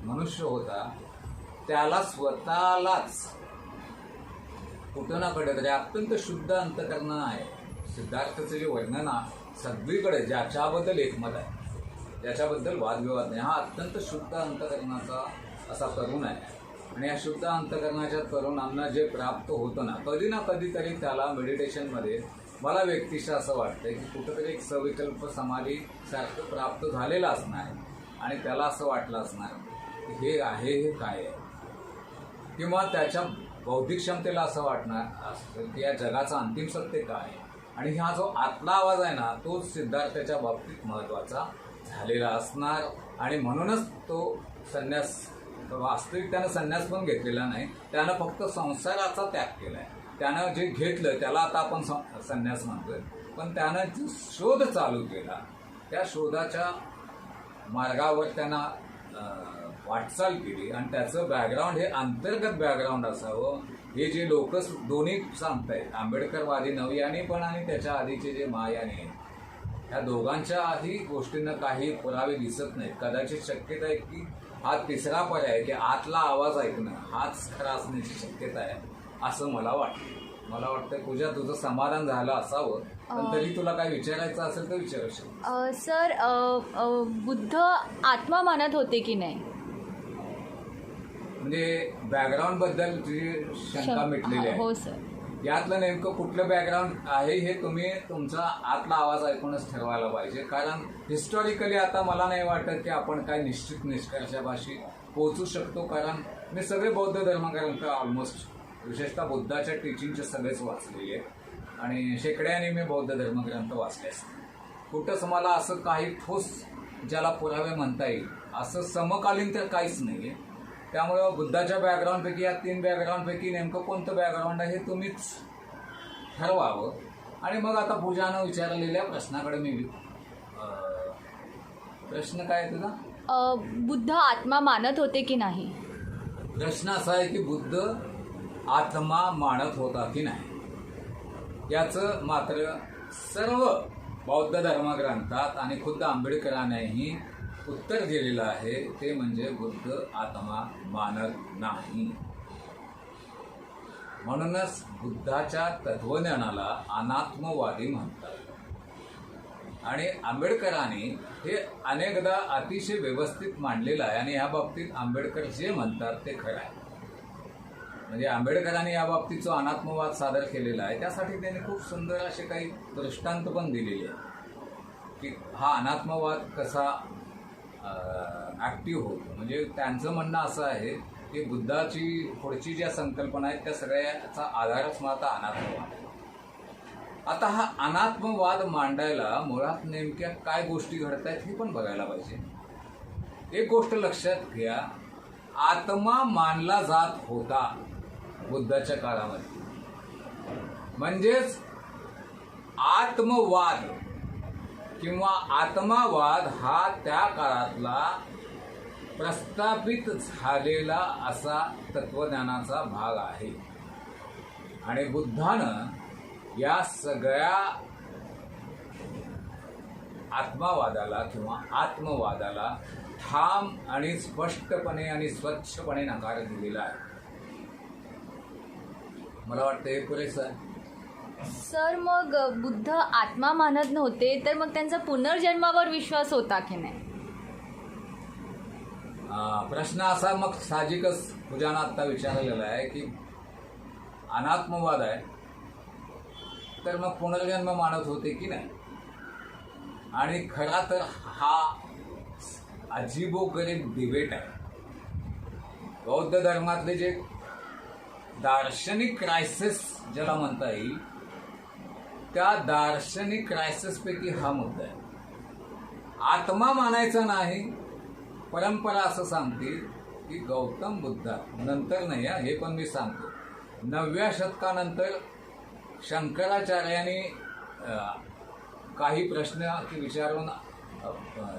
Speaker 1: मनुष्य होता, त्याला स्वतःलाच कुठं ना कडे तरी अत्यंत शुद्ध अंतकरण आहे. सिद्धार्थाचं जे वर्णन सगळीकडे ज्याच्याबद्दल एकमत आहे, ज्याच्याबद्दल वादविवाद नाही, हा अत्यंत शुद्ध अंतकरणाचा असा तरुण आहे. आणि या शुद्ध अंतकरणाच्या तरुणांना जे प्राप्त होतं ना कधीतरी त्याला मेडिटेशनमध्ये मला व्यक्तिशः असं वाटतंय की कुठंतरी एक सविकल्प समाधी सारखं प्राप्त झालेलं असणार आणि त्याला असं वाटलं असणार की हे आहे हे काय आहे, किंवा त्याच्या बौद्धिक क्षमतेला असं वाटणार असतं की या जगाचं अंतिम सत्य काय आहे. आणि हा जो आतला आवाज आहे ना, तो सिद्धार्थाच्या बाबतीत महत्त्वाचा झालेला असणार. आणि म्हणूनच तो संन्यास, वास्तविक त्यानं संन्यास पण घेतलेला नाही, त्यानं फक्त संसाराचा त्याग केला आहे. त्यानं जे घेतलं त्याला आता आपण संन्यास म्हणतोय, पण त्यानं जो शोध चालू केला, त्या शोधाच्या मार्गावर त्यांना वाटचाल केली आणि त्याचं बॅकग्राऊंड हे अंतर्गत बॅकग्राऊंड असावं, हे जे लोक दोन्ही सांगतायत, आंबेडकरवादी नवयानी पण आणि त्याच्या आधीचे जे महायानी आहेत, ह्या दोघांच्याही गोष्टींना काही पुरावे दिसत नाहीत. कदाचित शक्यता आहे की हा तिसरा पर्याय की आतला आवाज ऐकणं हाच खरा असण्याची शक्यता आहे, असं मला वाटतं. मला वाटतं पूजा, तुझं समाधान झालं असावं, पण तरी तुला काय विचारायचं असेल तर विचारू शकतो.
Speaker 2: सर, बुद्ध आत्मा मानत होते की नाही?
Speaker 1: म्हणजे बॅकग्राऊंड बद्दल तुझी शंका मिटलेली आहे.
Speaker 2: हो सर.
Speaker 1: यातलं नेमकं कुठलं बॅकग्राऊंड आहे हे तुम्ही तुमचा आतला आवाज ऐकूनच ठरवायला पाहिजे. कारण हिस्टॉरिकली आता मला नाही वाटत की आपण काय निश्चित निष्कर्षापाशी पोहोचू शकतो, कारण मी सगळे बौद्ध धर्मग्रंथ ऑलमोस्ट विशेषतः बुद्धाच्या टीचिंगचे सगळेच वाचलेले आहेत आणि शेकड्याने मी बौद्ध धर्मग्रंथ वाचले असते. कुठंच मला असं काही ठोस ज्याला पुरावे म्हणता येईल असं समकालीन तर काहीच नाही आहे. त्यामुळं बुद्धाच्या बॅकग्राऊंडपैकी या 3 बॅकग्राऊंडपैकी नेमकं कोणतं बॅकग्राऊंड आहे हे तुम्हीच ठरवावं. आणि मग आता पूजानं विचारलेल्या प्रश्नाकडे मी प्रश्न काय आहे तुझा?
Speaker 2: बुद्ध आत्मा मानत होते की नाही?
Speaker 1: प्रश्न असा आहे की बुद्ध आत्मा मानत होता की नाही, याचं मात्र सर्व बौद्ध धर्मग्रंथात आणि खुद्द आंबेडकरांनीही उत्तर दिलेलं आहे. ते म्हणजे बुद्ध आत्मा मानत नाही. म्हणूनच बुद्धाच्या तत्वज्ञानाला अनात्मवादी म्हणतात. आणि आंबेडकरांनी हे अनेकदा अतिशय व्यवस्थित मांडलेलं आहे आणि या बाबतीत आंबेडकर जे म्हणतात ते खरं आहे. म्हणजे आंबेडकरांनी या बाबतीत जो अनात्मवाद सादर केलेला आहे त्यासाठी त्यांनी खूप सुंदर असे काही दृष्टांत पण दिलेले आहेत की हा अनात्मवाद कसा ॲक्टिव्ह होतो. म्हणजे त्यांचं म्हणणं असं आहे की बुद्धाची पुढची ज्या संकल्पना आहेत त्या सगळ्याचा आधारच मात्र अनात्मवाद आहे. आता हा अनात्मवाद मांडायला मुळात नेमक्या काय गोष्टी घडत आहेत हे पण बघायला पाहिजे. एक गोष्ट लक्षात घ्या, आत्मा मानला जात होता बुद्धाच्या काळामध्ये. म्हणजेच आत्मवाद किंवा आत्मावाद हा त्या काळातला प्रस्थापित झालेला असा तत्वज्ञानाचा भाग आहे. आणि बुद्धानं या सगळ्या आत्मवादाला किंवा आत्मवादाला ठाम आणि स्पष्टपणे आणि स्वच्छपणे नकार दिलेला आहे. मला वाटतं हे पुरेसं आहे.
Speaker 2: सर, मग बुद्ध आत्मा मानत नव्हते तर मग त्यांचा पुनर्जन्मावर विश्वास होता की नाही?
Speaker 1: प्रश्न असा मग साहजिकच पूजानं आत्ता विचारलेला आहे की अनात्मवाद आहे तर मग पुनर्जन्म मानत होते की नाही. आणि खरा तर हा अजीबोगरीब डिबेट आहे. बौद्ध धर्मातले जे दार्शनिक क्रायसिस ज्याला म्हणता येईल त्या दार्शनिक क्रायसिसपैकी हा मुद्दा आहे. आत्मा मानायचा नाही. परंपरा असं सांगते की गौतम बुद्धा नंतर नाही, हे पण मी सांगतो, 9व्या शतकानंतर शंकराचार्यांनी काही प्रश्न विचारून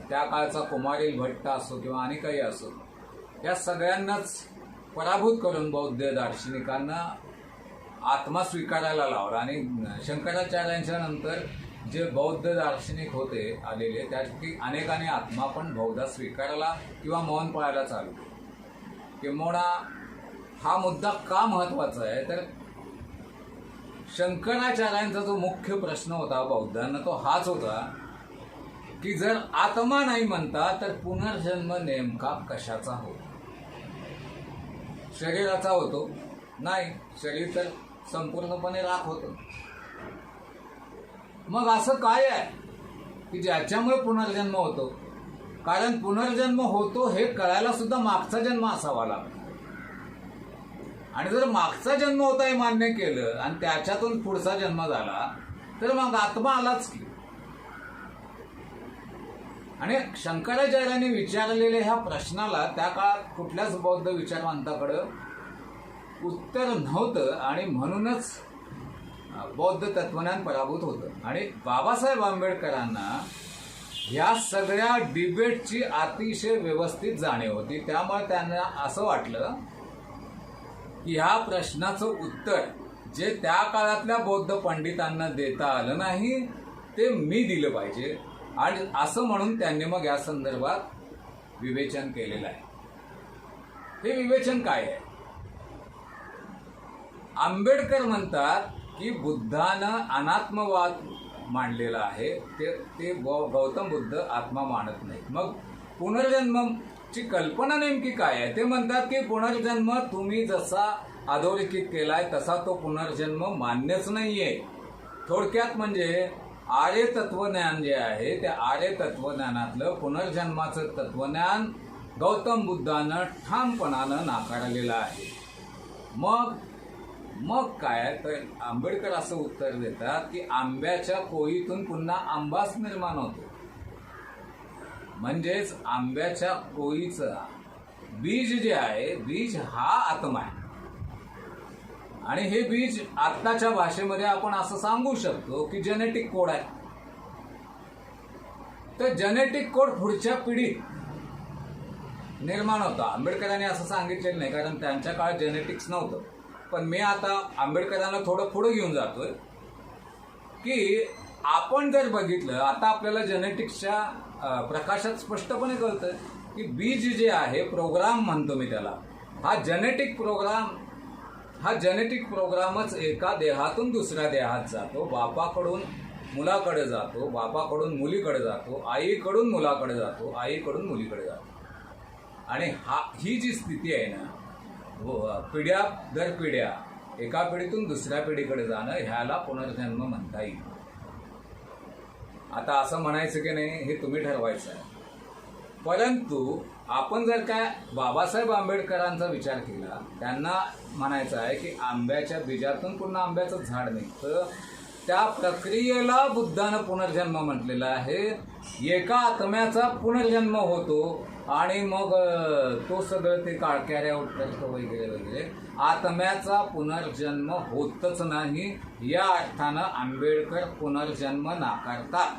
Speaker 1: त्या काळचा कुमारील भट्ट असो किंवा आणि काही असो या सगळ्यांनाच पराभूत करून बौद्ध दार्शनिकांना आत्मा स्वीकारायला लावला. आणि शंकराचार्यांच्या नंतर जे बौद्ध दार्शनिक होते आलेले त्यापैकी अनेकांनी आत्मा पण बहुधा स्वीकारायला किंवा मौन पाळायला चालू केलं. किंबहुना हा मुद्दा का महत्त्वाचा आहे तर शंकराचार्यांचा जो मुख्य प्रश्न होता बौद्धांना तो हाच होता की जर आत्मा नाही म्हणता तर पुनर्जन्म नेमका कशाचा होतो? शरीराचा होतो? नाही, शरीर तर संपूर्णपणे राख होतं. मग असं काय आहे की ज्याच्यामुळे पुनर्जन्म होतो? कारण पुनर्जन्म होतो हे कळायला सुद्धा मागचा जन्म असावा लागतो. आणि जर मागचा जन्म होता हे मान्य केलं आणि त्याच्यातून पुढचा जन्म झाला तर मग आत्मा आलाच की. आणि शंकराचार्यांनी विचारलेल्या ह्या प्रश्नाला त्या काळात कुठल्याच बौद्ध विचारवंताकडं उत्तर नव्हतं आणि म्हणूनच बौद्ध तत्वज्ञान पराभूत होतं. आणि बाबासाहेब आंबेडकरांना ह्या सगळ्या डिबेटची अतिशय व्यवस्थित जाणीव होती. त्यामुळे त्यांना असं वाटलं की ह्या प्रश्नाचं उत्तर जे त्या काळातल्या बौद्ध पंडितांना देता आलं नाही ते मी दिलं पाहिजे. आणि असं म्हणून त्यांनी मग या संदर्भात विवेचन केलेलं आहे. हे विवेचन काय आहे? आंबेडकर म्हणतात की बुद्धानं अनात्मवाद मांडलेला आहे, ते गौतम बुद्ध आत्मा मानत नाही. मग पुनर्जन्मची कल्पना नेमकी काय आहे? ते म्हणतात की पुनर्जन्म तुम्ही जसा अधोरेखित केलाय तसा तो पुनर्जन्म मान्यच नाहीये. थोडक्यात म्हणजे आर्य तत्वज्ञान जे आहे त्या आर्य तत्वज्ञानातलं पुनर्जन्माचं तत्वज्ञान गौतम बुद्धानं ठामपणानं नाकारलेलं आहे. मग मग काय तर आंबेडकर असं उत्तर देतात की आंब्याच्या कोळीतून पुन्हा आंबाच निर्माण होतो. म्हणजेच आंब्याच्या कोळीचं बीज जे आहे, बीज हा आत्मा आहे. आणि हे बीज आत्ताच्या भाषेमध्ये आपण असं सांगू शकतो की जेनेटिक कोड आहे. तर जेनेटिक कोड पुढच्या पिढीत निर्माण होता. आंबेडकरांनी असं सांगितलेलं नाही, कारण त्यांच्या काळात जेनेटिक्स नव्हतं. पण मी आता आंबेडकरांना थोडं पुढे घेऊन जातोय की आपण जर बघितलं, आता आपल्याला जेनेटिक्सच्या प्रकाशात स्पष्टपणे कळतं की बीज जे आहे, प्रोग्राम म्हणतो मी त्याला, हा जेनेटिक प्रोग्रामच एका देहातून दुसऱ्या देहात जातो. बापाकडून मुलाकडे जातो, बापाकडून मुलीकडे जातो, आईकडून मुलाकडे जातो, आईकडून मुलीकडे जातो. आणि ही जी स्थिती आहे ना, पिढ्या दर पिढ्या एका पिढीतून दुसऱ्या पिढीकडे जाणं, ह्याला पुनर्जन्म म्हणता येईल. आता असं म्हणायचं की नाही हे तुम्ही ठरवायचं आहे. परंतु आपण जर काय बाबासाहेब आंबेडकरांचा विचार केला, त्यांना म्हणायचं आहे की आंब्याच्या बीजातून पुन्हा आंब्याचं झाड निघतं, त्या प्रक्रियेला बुद्धानं पुनर्जन्म म्हटलेला आहे. एका आत्म्याचा पुनर्जन्म होतो आणि मग तो सगळं ते काळक्याऱ्या उठतो वगैरे वगैरे. आत्म्याचा पुनर्जन्म होतच नाही, या अर्थानं आंबेडकर पुनर्जन्म नाकारतात.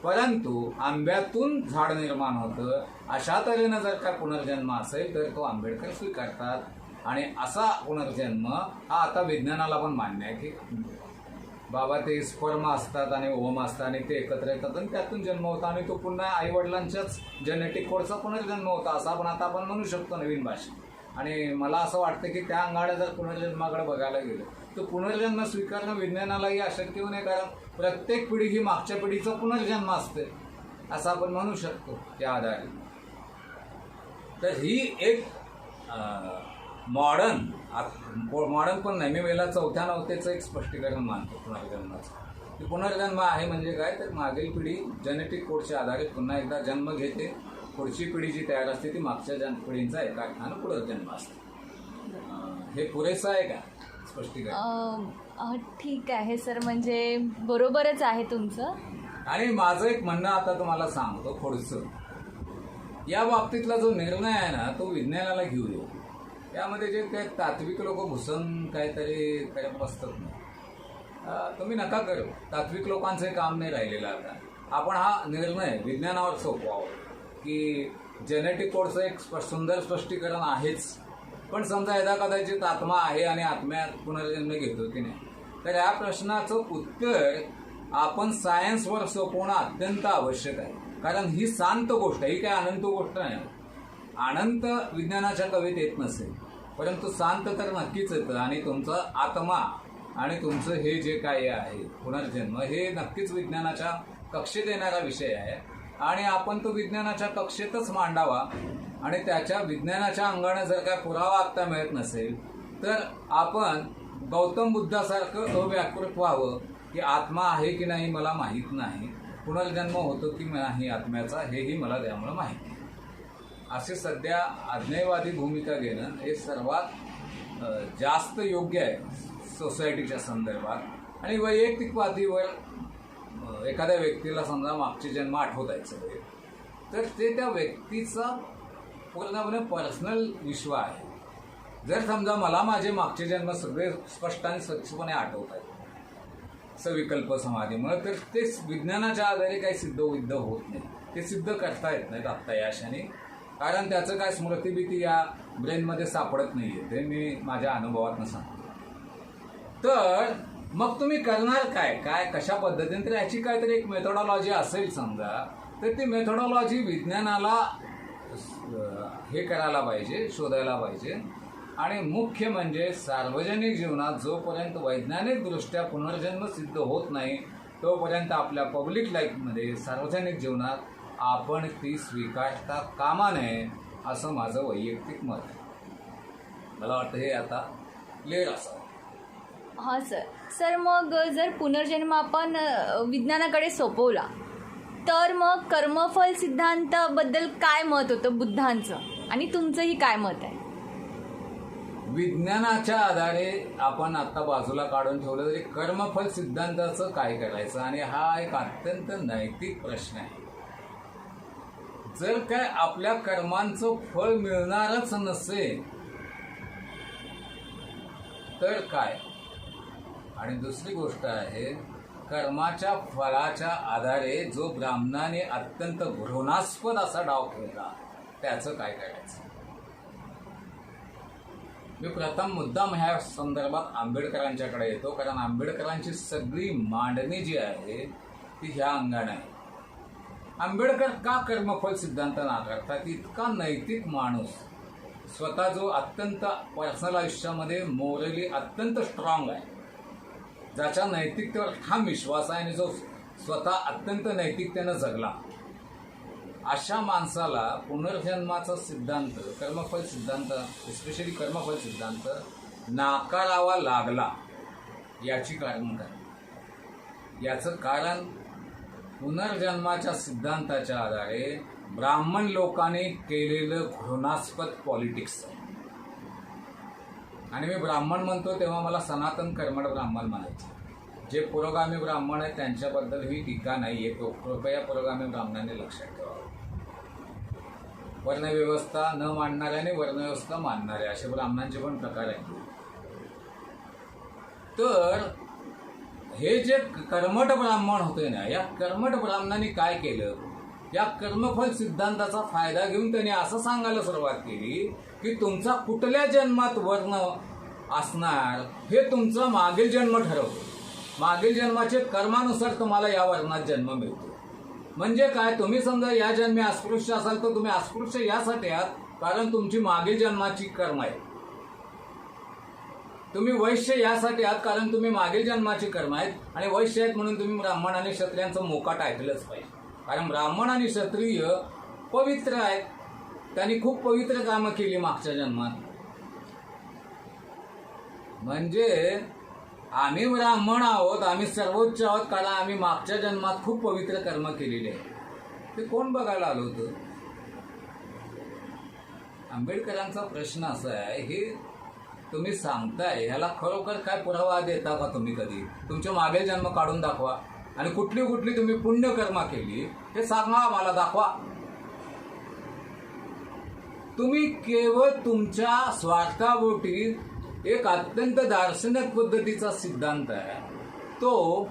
Speaker 1: परंतु आंब्यातून झाड निर्माण होतं, अशा तऱ्हेनं जर का पुनर्जन्म असेल तर तो आंबेडकर स्वीकारतात. आणि असा पुनर्जन्म हा आता विज्ञानाला पण मान्य आहे की बाबा ते स्पर्म असतात आणि ओम असतात आणि ते एकत्र येतात आणि त्यातून जन्म होता आणि तो पुन्हा आईवडिलांच्याच जेनेटिक कोडचा पुनर्जन्म होता, असं आपण म्हणू शकतो नवीन भाषेत. आणि मला असं वाटतं की त्या अंगाने जर पुनर्जन्माकडे बघायला गेलं तर पुनर्जन्म स्वीकारणं विज्ञानालाही अशक्य होऊ नये, कारण प्रत्येक पिढी ही मागच्या पिढीचा पुनर्जन्म असते, असं आपण म्हणू शकतो त्या आधारे. तर ही एक मॉडर्न पण नाही, मी वेळेला 4थ्या 9थेचं एक स्पष्टीकरण मानतो पुनर्जन्माचं. पुनर्जन्म आहे म्हणजे काय, तर मागील पिढी जेनेटिक कोडच्या आधारे पुन्हा एकदा जन्म घेते, पुढची पिढी जी तयार असते ती मागच्या पिढींचा एका अर्थानं पुनर्जन्म असतो. हे पुरेसं आहे का स्पष्टीकरण?
Speaker 2: ठीक आहे सर, म्हणजे बरोबरच आहे तुमचं.
Speaker 1: आणि माझं एक म्हणणं आता तुम्हाला सांगतो थोडंसं. या बाबतीतला जो निर्णय आहे ना, तो विज्ञानाला घेऊ दे. यामध्ये जे काही तात्विक लोक घुसून काहीतरी करत बसतात ना, तुम्ही नका करू. तात्विक लोकांचं काम नाही राहिलेलं आता. आपण हा निर्णय विज्ञानावर सोपवावं की जेनेटिक कोडचं एक सुंदर स्पष्टीकरण आहेच, पण समजा यदा कदाचित आत्मा आहे आणि आत्म्यात पुनर्जन्म घेतो की नाही, तर या प्रश्नाचं उत्तर आपण सायन्सवर सोपवणं अत्यंत आवश्यक आहे. कारण ही शांत गोष्ट आहे, ही काय अनंत गोष्ट नाही. अनंत विज्ञानाच्या कवेत येत नसेल, परंतु शांत तर नक्कीच येतं. आणि तुमचा आत्मा आणि तुमचं हे जे काही आहे पुनर्जन्म, हे नक्कीच विज्ञानाच्या कक्षेत येणारा विषय आहे. आणि आपण तो विज्ञानाच्या कक्षेतच मांडावा. आणि त्याच्या विज्ञानाच्या अंगाने जर काय पुरावा आत्ता मिळत नसेल तर आपण गौतम बुद्धासारखं अव्याकृत व्हावं की आत्मा आहे की नाही मला माहीत नाही, पुनर्जन्म होतो की नाही आत्म्याचा हेही मला त्यामुळे माहिती आहे, असे सध्या अज्ञेयवादी भूमिका घेणं हे सर्वात जास्त योग्य आहे सोसायटीच्या संदर्भात. आणि वैयक्तिक पातळीवर एखाद्या व्यक्तीला समजा मागचे जन्म आठवत आहेत सगळे, तर ते त्या व्यक्तीचा पूर्णपणे पर्सनल विश्व आहे. जर समजा मला माझे मागचे जन्म सगळे स्पष्ट आणि स्वच्छपणे आठवत आहेत सविकल्प समाधीमुळे, तर ते विज्ञानाच्या आधारे काही सिद्धविद्ध होत नाही, ते सिद्ध करता येत नाहीत आत्ता या क्षणी. कारण त्याचं काय स्मृतिभीती या ब्रेनमध्ये सापडत नाही आहे, ते मी माझ्या अनुभवातून सांगतो. तर मग तुम्ही करणार काय काय कशा पद्धतीने, तर याची काहीतरी एक मेथोडॉलॉजी असेल समजा, तर ती मेथोडॉलॉजी विज्ञानाला हे करायला पाहिजे, शोधायला पाहिजे. आणि मुख्य म्हणजे सार्वजनिक जीवनात जोपर्यंत वैज्ञानिकदृष्ट्या पुनर्जन्म सिद्ध होत नाही तोपर्यंत आपल्या पब्लिक लाईफमध्ये सार्वजनिक जीवनात आपण ती स्वीकारता कामा नये, असं माझं वैयक्तिक मत आहे. मला वाटतं हे आता क्लिअर असावं.
Speaker 2: हां सर, मग जर पुनर्जन्म आपण विज्ञानाकडे सोपवला तर मग कर्मफल सिद्धांताबद्दल काय मत होतं बुद्धांचं, आणि तुमचंही काय मत आहे?
Speaker 1: विज्ञानाच्या आधारे आपण आता बाजूला काढून ठेवलं तरी कर्मफल सिद्धांताचं काय करायचं, आणि हा एक अत्यंत नैतिक प्रश्न आहे. जर काय आपल्या कर्मांचं फळ मिळणारच नसेल तर काय. आणि दुसरी गोष्ट आहे, कर्माच्या फळाच्या आधारे जो ब्राह्मणाने अत्यंत घृणास्पद असा डाव खेळला त्याचं काय करायचं. मी प्रथम मुद्दाम ह्या संदर्भात आंबेडकरांच्याकडे येतो, कारण आंबेडकरांची सगळी मांडणी जी आहे ती ह्या अंगाने आहे. आंबेडकर का कर्मफल सिद्धांत नाकारतात. इतका नैतिक माणूस, स्वतः जो अत्यंत पर्सनल आयुष्यामध्ये मोरली अत्यंत स्ट्रॉंग आहे, ज्याच्या नैतिकतेवर ठाम विश्वास आहे आणि जो स्वतः अत्यंत नैतिकतेनं जगला, अशा माणसाला पुनर्जन्माचा सिद्धांत, कर्मफल सिद्धांत, एस्पेशली कर्मफल सिद्धांत नाकारावा लागला. याची कारण काय. याचं कारण पुनर्जन्माच्या सिद्धांताच्या आधारे ब्राह्मण लोकांनी केलेलं घृणास्पद पॉलिटिक्स. आणि मी ब्राह्मण म्हणतो तेव्हा मला सनातन कर्मठ ब्राह्मण म्हणायचे. जे पुरोगामी ब्राह्मण आहेत त्यांच्याबद्दल ही टीका नाही आहे, कृपया पुरोगामी ब्राह्मणांनी लक्षात ठेवावं. वर्णव्यवस्था न मानणारे आणि वर्णव्यवस्था मानणारे असे ब्राह्मणांचे पण प्रकार आहेत. तर हे जे कर्मठ ब्राह्मण होते ना, या कर्मठ ब्राह्मणांनी काय केलं, या कर्मफल सिद्धांताचा फायदा घेऊन त्यांनी असं सांगायला सुरुवात केली की तुमचा कुठल्या जन्मात वर्ण असणार हे तुमचा मागील जन्म ठरवतो. मागील जन्माचे कर्मानुसार तुम्हाला या वर्णात जन्म मिळतो. म्हणजे काय, तुम्ही समजा या जन्मी अस्पृश्य असाल तर तुम्ही अस्पृश्य यासाठी आहात कारण तुमची मागील जन्माची कर्म आहे. तुम्ही वैश्य यासाठी आहात कारण तुम्ही मागील जन्माची कर्म आहेत. आणि वैश्य आहेत म्हणून तुम्ही ब्राह्मण आणि क्षत्रियांचं मोकाट ऐकलंच पाहिजे. कारण ब्राह्मण आणि क्षत्रिय पवित्र आहेत, त्यांनी खूप पवित्र कामं केली मागच्या जन्मात. म्हणजे आम्ही ब्राह्मण आहोत, आम्ही सर्वोच्च आहोत कारण आम्ही मागच्या जन्मात खूप पवित्र कर्म केलेले आहे. ते कोण बघायला आलं होतं. आंबेडकरांचा प्रश्न असा आहे, हे तुम्ही सांगताय ह्याला खरोखर काय पुरावा देता का तुम्ही. कधी तुमचे मागील जन्म काढून दाखवा आणि कुठली कुठली तुम्ही पुण्यकर्मा केली हे सांगा, आम्हाला दाखवा. तुम्ही केवळ तुमच्या स्वार्थापोटी एक अत्यंत दार्शनिक पद्धतीचा सिद्धांत आहे, तो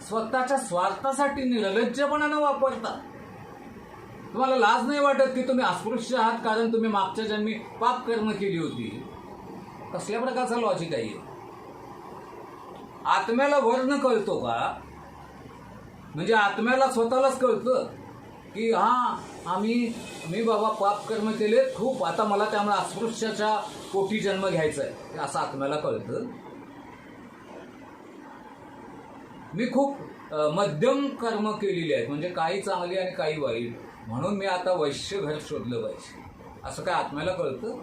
Speaker 1: स्वतःच्या स्वार्थासाठी निर्लज्जपणानं वापरता. तुम्हाला लाज नाही वाटत की तुम्ही अस्पृश्य आहात कारण तुम्ही मागच्या जन्मी पाप कर्म केली होती. कसल्या प्रकारचा लॉजिक आहे. आत्म्याला वर्ण कळतो का. म्हणजे आत्म्याला स्वतःलाच कळतं की मी बाबा पाप कर्म केले खूप, आता मला त्यामुळे अस्पृश्याच्या पोटी जन्म घ्यायचा आहे असं आत्म्याला कळतं. मी खूप मध्यम कर्म केलेली आहेत, म्हणजे काही चांगली आणि काही वाईट, म्हणून मी आता वैश्य घर शोधलं पाहिजे असं काय आत्म्याला कळतं.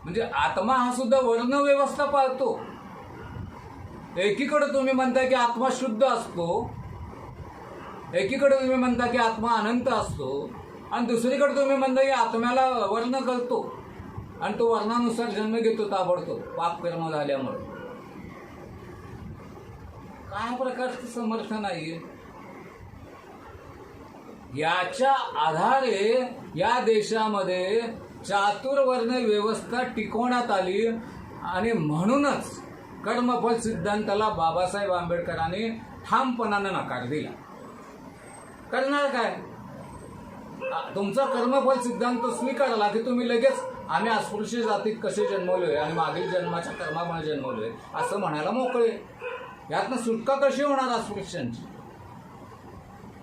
Speaker 1: म्हणजे आत्मा हा सुद्धा वर्णव्यवस्था पाळतो. एकीकडे तुम्ही म्हणताय की आत्मा शुद्ध असतो, एकीकडे तुम्ही म्हणता की आत्मा अनंत असतो, आणि दुसरीकडे तुम्ही म्हणता की आत्म्याला वर्ण कळतो आणि तो वर्णानुसार जन्म घेतो ताबडतोब पाप कर्म झाल्यामुळे. काय प्रकारचं समर्थन आहे. याच्या आधारे या देशामध्ये चातुर्वर्ण व्यवस्था टिकवण्यात आली आणि म्हणूनच कर्मफल सिद्धांताला बाबासाहेब आंबेडकरांनी ठामपणाने नकार दिला. करणार काय. तुमचा कर्मफल सिद्धांत स्वीकारला की तुम्ही लगेच आम्ही अस्पृश्य जातीत कसे जन्मलोय आणि मागील जन्माच्या कर्मामुळे जन्मलोय असं म्हणायला मोकळे. यातनं सुटका कशी होणार अस्पृश्यांची.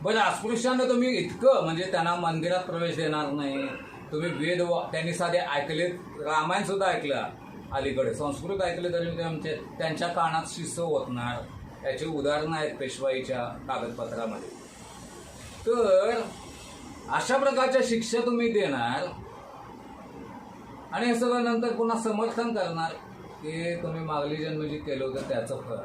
Speaker 1: बरं, अस्पृश्यांना तुम्ही इतकं म्हणजे त्यांना मंदिरात प्रवेश देणार नाही, तुम्ही वेद त्यांनी साधे ऐकले, रामायण सुद्धा ऐकलं अलीकडे, संस्कृत ऐकले तरी त्यांच्या कानात शिस्त ओतणार. याची उदाहरणं आहेत पेशवाईच्या कागदपत्रामध्ये. तर अशा प्रकारच्या शिक्षा तुम्ही देणार आणि हे सगळं नंतर पुन्हा समर्थन करणार की तुम्ही मागली जन्म जे केलं होतं त्याचं फळ.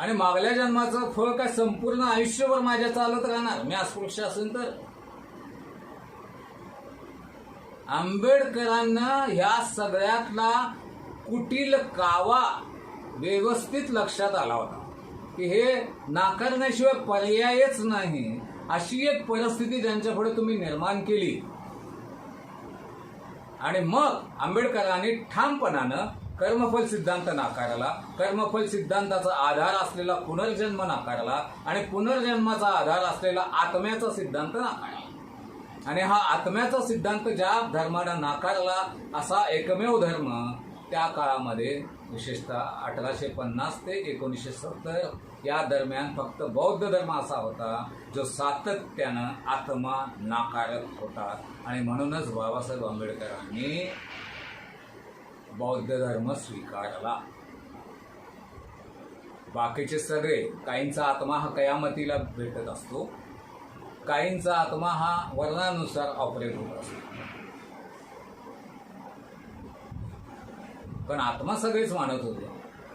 Speaker 1: आणि मागल्या जन्माचं फळ काय संपूर्ण आयुष्यभर माझ्या चालत राहणार. मी अस्पृश्य असेल तर आंबेडकरांना ह्या सगळ्यातला कुटील कावा व्यवस्थित लक्षात आला होता की हे नाकारण्याशिवाय पर्यायच नाही, अशी एक परिस्थिती ज्यांच्यापुढे तुम्ही निर्माण केली. आणि मग आंबेडकरांनी ठामपणानं कर्मफल सिद्धांत नाकारला, कर्मफल धर्माचा आधार असलेला पुनर्जन्म नाकारला आणि पुनर्जन्माचा आधार असलेला आत्म्याचा सिद्धांत नाकारला. आणि हा आत्म्याचा सिद्धांत ज्या धर्मानं नाकारला असा एकमेव धर्म त्या काळामध्ये विशेषतः 1850 ते 1970 या दरम्यान फक्त बौद्ध धर्म असा होता जो सातत्यानं आत्मा नाकारत होता. आणि म्हणूनच बाबासाहेब आंबेडकरांनी बौद्ध धर्म स्वीकारला. बाकीचे सगळे, काहींचा आत्मा हा कयामतीला भेटत असतो, काहींचा आत्मा हा वर्णानुसार ऑपरेट होत असतो, पण आत्मा सगळेच मानत होते.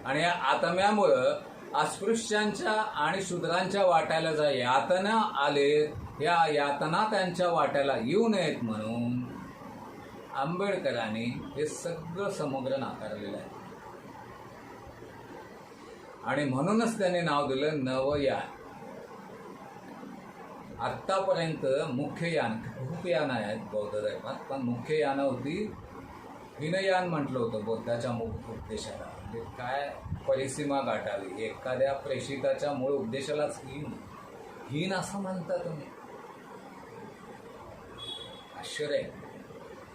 Speaker 1: आणि या आत्म्यामुळं अस्पृश्यांच्या आणि शूद्रांच्या वाट्याला ज्या यातना आले, या यातना त्यांच्या वाट्याला येऊ नयेत म्हणून आंबेडकरांनी हे सगळं समग्र नाकारलेलं आहे. आणि म्हणूनच त्यांनी नाव दिलं नवयान. आत्तापर्यंत मुख्य यान, खूप यान आहेत बौद्ध धर्मात, पण मुख्य यानं होती हिनयान म्हटलं होतं बुद्धाच्या मूळ उद्देशाला. म्हणजे काय परिसीमा गाठावी, एखाद्या प्रेषिताच्या मूळ उद्देशालाच हीन असं म्हणता तुम्ही, आश्चर्य.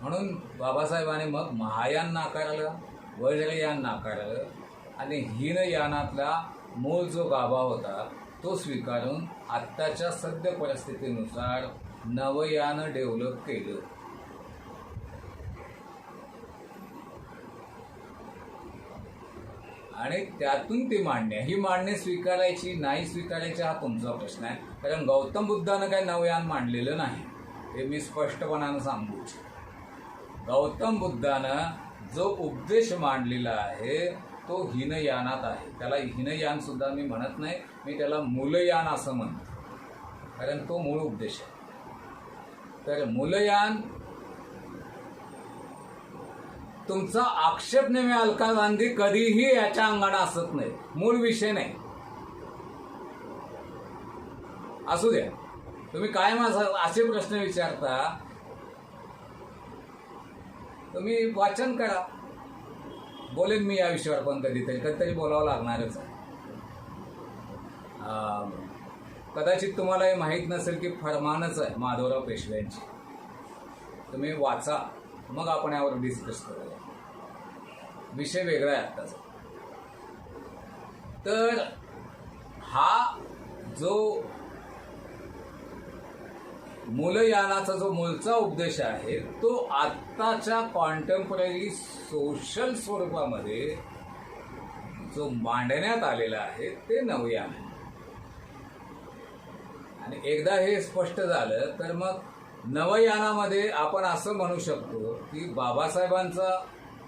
Speaker 1: म्हणून बाबासाहेबांनी मग महायान नाकारलं, वज्रयान नाकारलं आणि हीनयानातला मूळ जो गाभा होता तो स्वीकारून आत्ताच्या सद्य परिस्थितीनुसार नवयान डेव्हलप केलं. आणि त्यातून ती मांडणी, ही मांडणी स्वीकारायची नाही स्वीकारायची हा तुमचा प्रश्न आहे. कारण गौतम बुद्धानं काही नवयान मांडलेलं नाही, हे मी स्पष्टपणानं सांगू इच्छितो. गौतम बुद्धानं जो उपदेश मांडलेला आहे तो हीनयानात आहे. त्याला हीनयान सुद्धा मी म्हणत नाही, मी त्याला मूलयान असं म्हणतो, कारण तो मूळ उपदेश आहे. तर मूलयान, तुमचा आक्षेप नेहमी अलका गांधी कधीही याच्या अंगाने असत नाही, मूळ विषय नाही. असू द्या, तुम्ही काय असे प्रश्न विचारता, तुम्ही वाचन करा, बोलेन मी या विषयावर पण कधीतरी बोलावं लागणारच आहे. कदाचित तुम्हाला हे माहीत नसेल की फरमानच आहे माधवराव पेशव्यांची, तुम्ही वाचा, मग आपण यावर डिस्कस करूया. विषय वेगळा आहे आत्ताचा. तर हा जो मूलयानाचा जो मूळचा उपदेश आहे तो आत्ताच्या कॉन्टेम्पररी सोशल स्वरूपामध्ये जो मांडण्यात आलेला आहे ते नवयान आहे. आणि एकदा हे स्पष्ट झालं तर मग नवयानामध्ये आपण असं म्हणू शकतो की बाबासाहेबांचा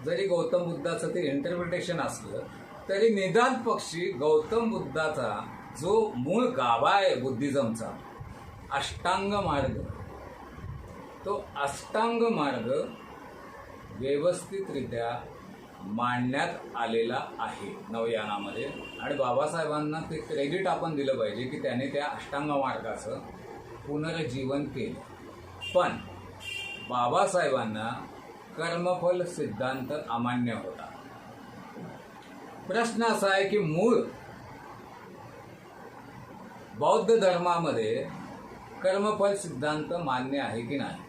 Speaker 1: जरी गौतम बुद्धाचं ते इंटरप्रिटेशन असलं तरी निदान पक्षी गौतम बुद्धाचा जो मूळ गाभा आहे बुद्धिझमचा, अष्टांग मार्ग, तो अष्टांग मार्ग व्यवस्थितरित्या मांडण्यात आलेला आहे नवयानामध्ये. आणि बाबासाहेबांना ते क्रेडिट आपण दिलं पाहिजे की त्याने त्या अष्टांग मार्गाचं पुनर्जीवन केलं. पण बाबासाहेबांना कर्मफल सिद्धांत अमान्य होता. प्रश्न असा आहे की मूळ बौद्ध धर्मामध्ये कर्मफल सिद्धांत मान्य आहे की नाही.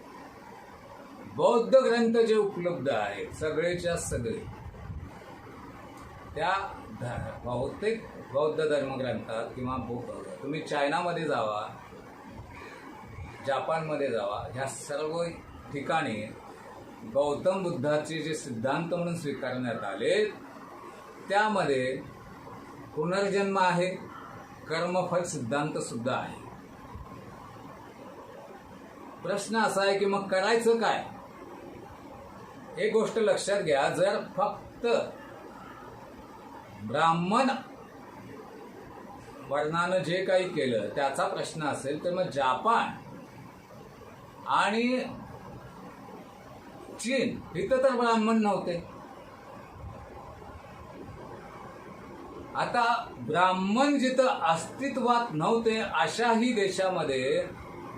Speaker 1: बौद्ध ग्रंथ जे उपलब्ध आहेत सगळेच्या सगळे त्या बहुतेक बौद्ध धर्मग्रंथात किंवा तुम्ही चायनामध्ये जावा, जपानमध्ये जावा, ह्या सर्व ठिकाणी गौतम बुद्धाचे जे सिद्धांत म्हणून स्वीकारण्यात आले त्यामध्ये पुनर्जन्म आहे, कर्मफल सिद्धांत सुद्धा आहे. प्रश्न असा आहे की मग करायचं काय. एक गोष्ट लक्षात घ्या, जर फक्त ब्राह्मण वर्णानं जे काही केलं त्याचा प्रश्न असेल तर मग जपान आणि चीन इथं तर ब्राह्मण नव्हते. आता ब्राह्मण जिथं अस्तित्वात नव्हते अशाही देशामध्ये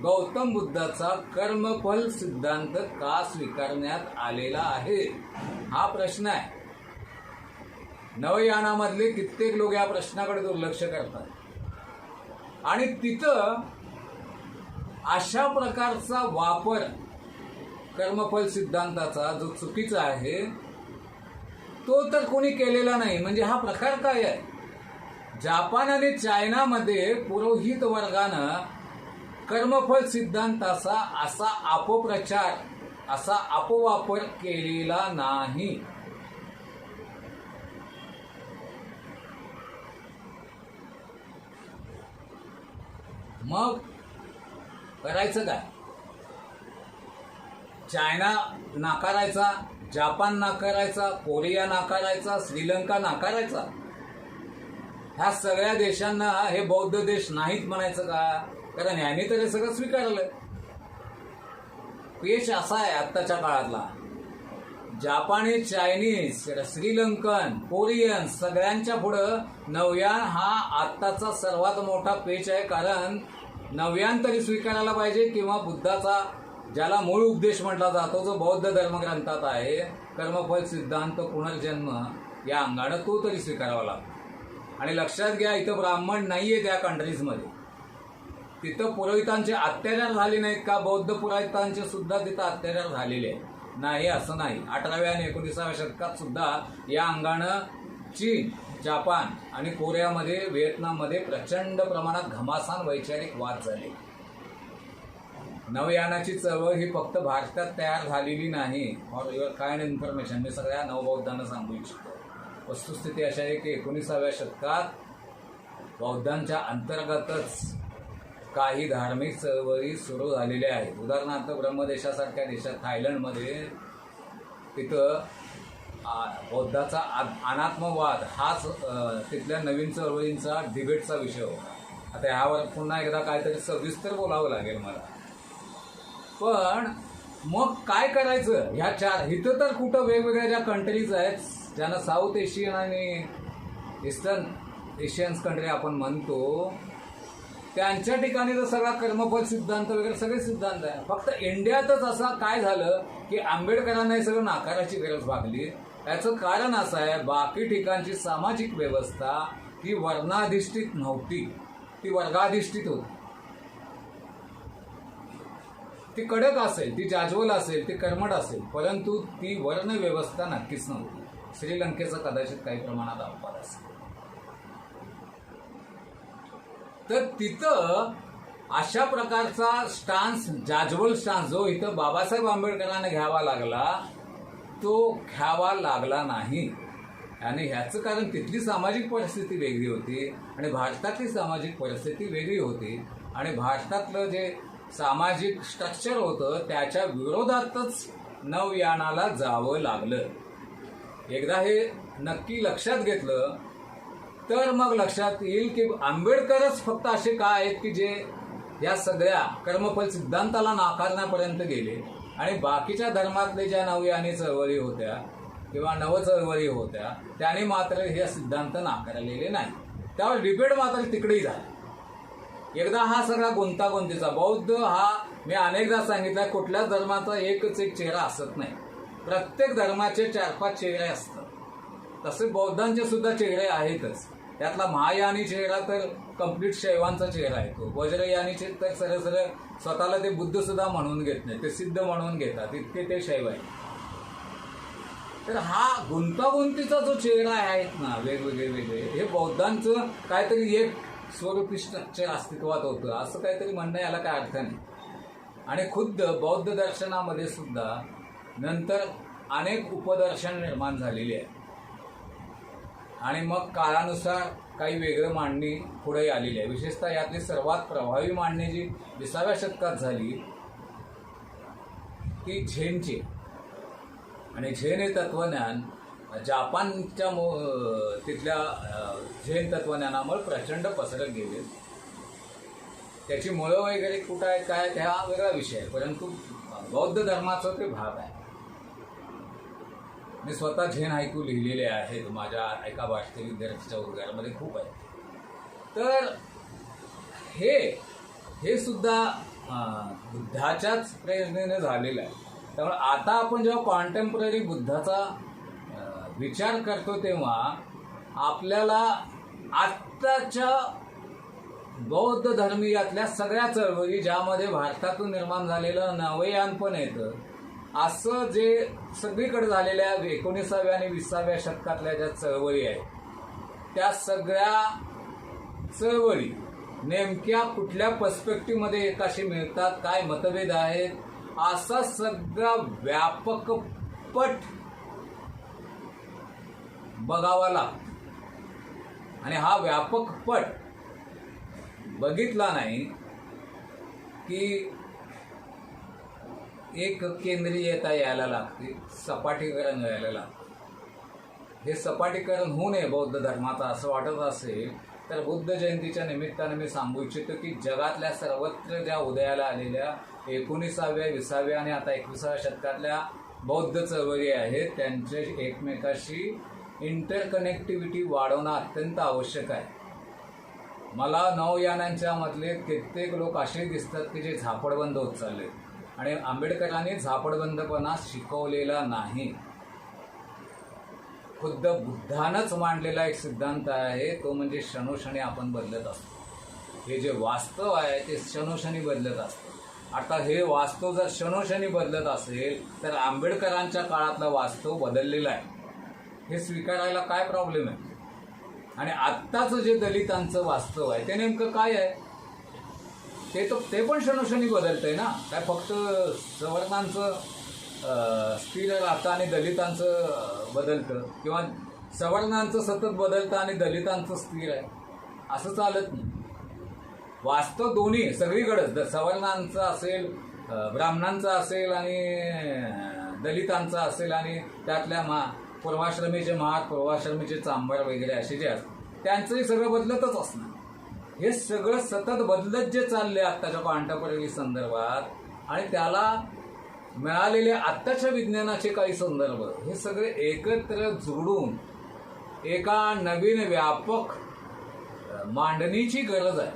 Speaker 1: गौतम बुद्धाचा कर्मफल सिद्धांत का स्वीकारण्यात आलेला आहे, हा प्रश्न आहे. नवयानामधले कित्येक लोक या प्रश्नाकडे दुर्लक्ष करतात. आणि तिथं अशा प्रकारचा वापर कर्मफल सिद्धांताचा जो चुकीचा आहे तो तर कोणी केलेला नाही. म्हणजे हा प्रकार काय आहे? जपान आणि चायनामध्ये पुरोहित वर्गानं कर्मफल सिद्धांताचा असा अपप्रचार, असा अपवापर केलेला नाही. मग करायचं काय? चायना नाकारायचा, जपान नाकारायचा, कोरिया नाकारायचा, श्रीलंका नाकारायचा. ह्या सगळ्या देशांना हे बौद्ध देश नाहीत म्हणायचं का? कारण ह्यांनी तर हे सगळं स्वीकारलं. पेश असा आहे आत्ताच्या काळातला, जापानी, चायनीज, श्रीलंकन, कोरियन सगळ्यांच्या पुढं नवयान हा आत्ताचा सर्वात मोठा पेच आहे. कारण नवयान तरी स्वीकारायला पाहिजे किंवा बुद्धाचा ज्याला मूळ उपदेश म्हटला जातो जो बौद्ध धर्मग्रंथात आहे, कर्मफल सिद्धांत पुनर्जन्म या अंगानं तो तरी स्वीकारावा लागतो. आणि लक्षात घ्या, इथं ब्राह्मण नाहीये त्या कंट्रीजमध्ये. तिथं पुरोहितांचे अत्याचार झाले नाहीत का? बौद्ध पुरोहितांचे सुद्धा तिथं अत्याचार झालेले नाही असं नाही. 18व्या आणि 19व्या शतकात सुद्धा या अंगानं चीन, जपान आणि कोरियामध्ये, व्हिएतनाममध्ये प्रचंड प्रमाणात घमासान वैचारिक वाद झाले. नवयानाची चळवळ ही फक्त भारतात तयार झालेली नाही. फॉर युअर काइंड इन्फॉर्मेशन मी सगळ्या नवबौद्धांना सांगू इच्छितो. वस्तुस्थिती अशा आहे की 19व्या शतकात बौद्धांच्या अंतर्गतच काही धार्मिक चळवळी सुरू झालेल्या आहेत. उदाहरणार्थ ब्रह्मदेशासारख्या देशात, थायलंडमध्ये, तिथं बौद्धाचा अनात्मवाद हाच तिथल्या नवीन चळवळींचा डिबेटचा विषय होता. आता ह्यावर पुन्हा एकदा काहीतरी सविस्तर बोलावं लागेल मला. पण मग काय करायचं? ह्या चार इथं तर कुठं वेगवेगळ्या ज्या कंट्रीज आहेत, ज्यांना साऊथ एशियन आणि ईस्टर्न एशियन्स कंट्री आपण म्हणतो, त्यांच्या ठिकाणी तर सगळा कर्मफल सिद्धांत वगैरे सगळे सिद्धांत आहे. फक्त इंडियातच असा काय झालं की आंबेडकरांना हे सगळं नाकाराची गरज भागली. याचं कारण असं आहे, बाकी ठिकाणची सामाजिक व्यवस्था ही वर्णाधिष्ठित नव्हती, ती वर्गाधिष्ठित होती. ती कडक असेल, ती जाज्वल असेल, ती कर्मठ असेल, परंतु ती वर्ण व्यवस्था नक्कीच नव्हती. श्रीलंकेचं कदाचित काही प्रमाणात अपवाद असेल. तर तिथं अशा प्रकारचा स्टान्स, जाज्वल स्टान्स जो इथं बाबासाहेब आंबेडकरांना घ्यावा लागला, तो घ्यावा लागला नाही. आणि ह्याचं कारण तिथली सामाजिक परिस्थिती वेगळी होती आणि भारतातली सामाजिक परिस्थिती वेगळी होती. आणि भारतातलं जे सामाजिक स्ट्रक्चर होतं त्याच्या विरोधातच नवयानाला जावं लागलं. एकदा हे नक्की लक्षात घेतलं तर मग लक्षात येईल की आंबेडकरच फक्त असे का आहेत की जे या सगळ्या कर्मफल सिद्धांताला नाकारण्यापर्यंत गेले आणि बाकीच्या धर्मातले ज्या नवयानी चळवळी होत्या किंवा नवचळवळी होत्या त्यांनी मात्र हे सिद्धांत नाकारलेले नाही. त्यावर डिबेट मात्र तिकडेही झाला. एकदा हा सगळा गुंतागुंतीचा बौद्ध हा, मी अनेकदा सांगितलं, कुठल्याच धर्माचा एकच एक चेहरा असत नाही. प्रत्येक धर्माचे 4-5 चेहरे असतात. तसे बौद्धांचे सुद्धा चेहरे आहेतच. त्यातला महायानी चेहरा तर कम्प्लीट शैवांचा चेहरा आहे. तो वज्रयानी तर सरळ स्वतःला ते बुद्ध सुद्धा म्हणून घेत नाही, ते सिद्ध म्हणून घेतात, इतके ते शैव आहे. तर हा गुंतागुंतीचा जो चेहरा आहेत ना, वेगवेगळे हे बौद्धांचं काहीतरी एक स्वरूपी स्ट्रक्चर अस्तित्वात होतं असं काहीतरी म्हणणं, याला काय अर्थ नाही. आणि खुद्द बौद्ध दर्शनामध्ये सुद्धा नंतर अनेक उपदर्शन निर्माण झालेली आहे आणि मग काळानुसार काही वेगळं मांडणी पुढे आलेली आहे. विशेषतः यातली सर्वात प्रभावी मांडणी जी 20व्या शतकात झाली ती झेनची. आणि झेन हे तत्वज्ञान जापानच्या तिथल्या झेन तत्वज्ञानामुळे प्रचंड पसरत गेले. त्याची मुळं वगैरे कुठं आहेत काय त्या वेगळा विषय आहे, परंतु बौद्ध धर्माचा ते भाग आहे. मी स्वतः झेन हायकू लिहिलेले आहेत माझ्या एका वास्तविक विद्यार्थीच्या उद्गारामध्ये खूप आहे. तर हे सुद्धा बुद्धाच्याच प्रेरणेने झालेलं आहे. त्यामुळे आता आपण जेव्हा कॉन्टेम्पररी बुद्धाचा विचार करतो तेव्हा आपल्याला आत्ताच्या बौद्ध धर्मीयातल्या सगळ्या चळवळी, ज्यामध्ये भारतातून निर्माण झालेलं नवयान पण येतं, असं जे सगळीकडे झालेल्या 19व्या आणि 20व्या शतकातल्या ज्या चळवळी आहेत, त्या सगळ्या चळवळी नेमक्या कुठल्या पर्स्पेक्टिव्हमध्ये एकाशी मिळतात, काय मतभेद आहेत, असा सगळा व्यापक पट बघावा लागतो. आणि हा व्यापक पट बघितला नाही की एक केंद्रीयता यायला लागते, सपाटीकरण यायला लागते. हे सपाटीकरण होऊ नये बौद्ध धर्माचं असं वाटत असेल तर बुद्ध जयंतीच्या निमित्ताने मी सांगू इच्छितो की जगातल्या सर्वत्र ज्या उदयाला आलेल्या 19व्या 20व्या आणि आता 21व्या शतकातल्या बौद्ध चळवळी आहेत, त्यांचे एकमेकाशी इंटरकनेक्टिव्हिटी वाढवणं अत्यंत आवश्यक आहे. मला नवयानांच्या मधले कित्येक लोक असे दिसतात की जे झापडबंद होत चालले, आणि आंबेडकरांनी झापडबंदपणा शिकवलेला नाही. खुद्द बुद्धानंच मांडलेला एक सिद्धांत आहे, तो म्हणजे क्षणोक्षणी आपण बदलत असतो. हे जे वास्तव आहे ते क्षणोक्षणी बदलत असतं. आता हे वास्तव जर क्षणोक्षणी बदलत असेल तर आंबेडकरांच्या काळातलं वास्तव बदललेलं आहे, हे स्वीकारायला काय प्रॉब्लेम आहे? आणि आत्ताचं जे दलितांचं वास्तव आहे ते नेमकं काय आहे? ते पण क्षणोक्षणी बदलतंय ना. काय फक्त सवर्णांचं स्थिर राहतं आणि दलितांचं बदलतं, किंवा सवर्णांचं सतत बदलतं आणि दलितांचं स्थिर आहे, असं चालत नाही. वास्तव दोन्ही सगळीकडेच, सवर्णांचं असेल, ब्राह्मणांचं असेल आणि दलितांचं असेल, आणि त्यातल्या पूर्वाश्रमीचे महार, पूर्वाश्रमीचे चांभार वगैरे असे जे असतात त्यांचंही सगळं बदलतच असणार. हे सगळं सतत बदलत जे चालले आत्ताच्या कॉन्टेम्पररी संदर्भात, आणि त्याला मिळालेले आत्ताच्या विज्ञानाचे काही संदर्भ, हे सगळे एकत्र जोडून एका नवीन व्यापक मांडणीची गरज आहे.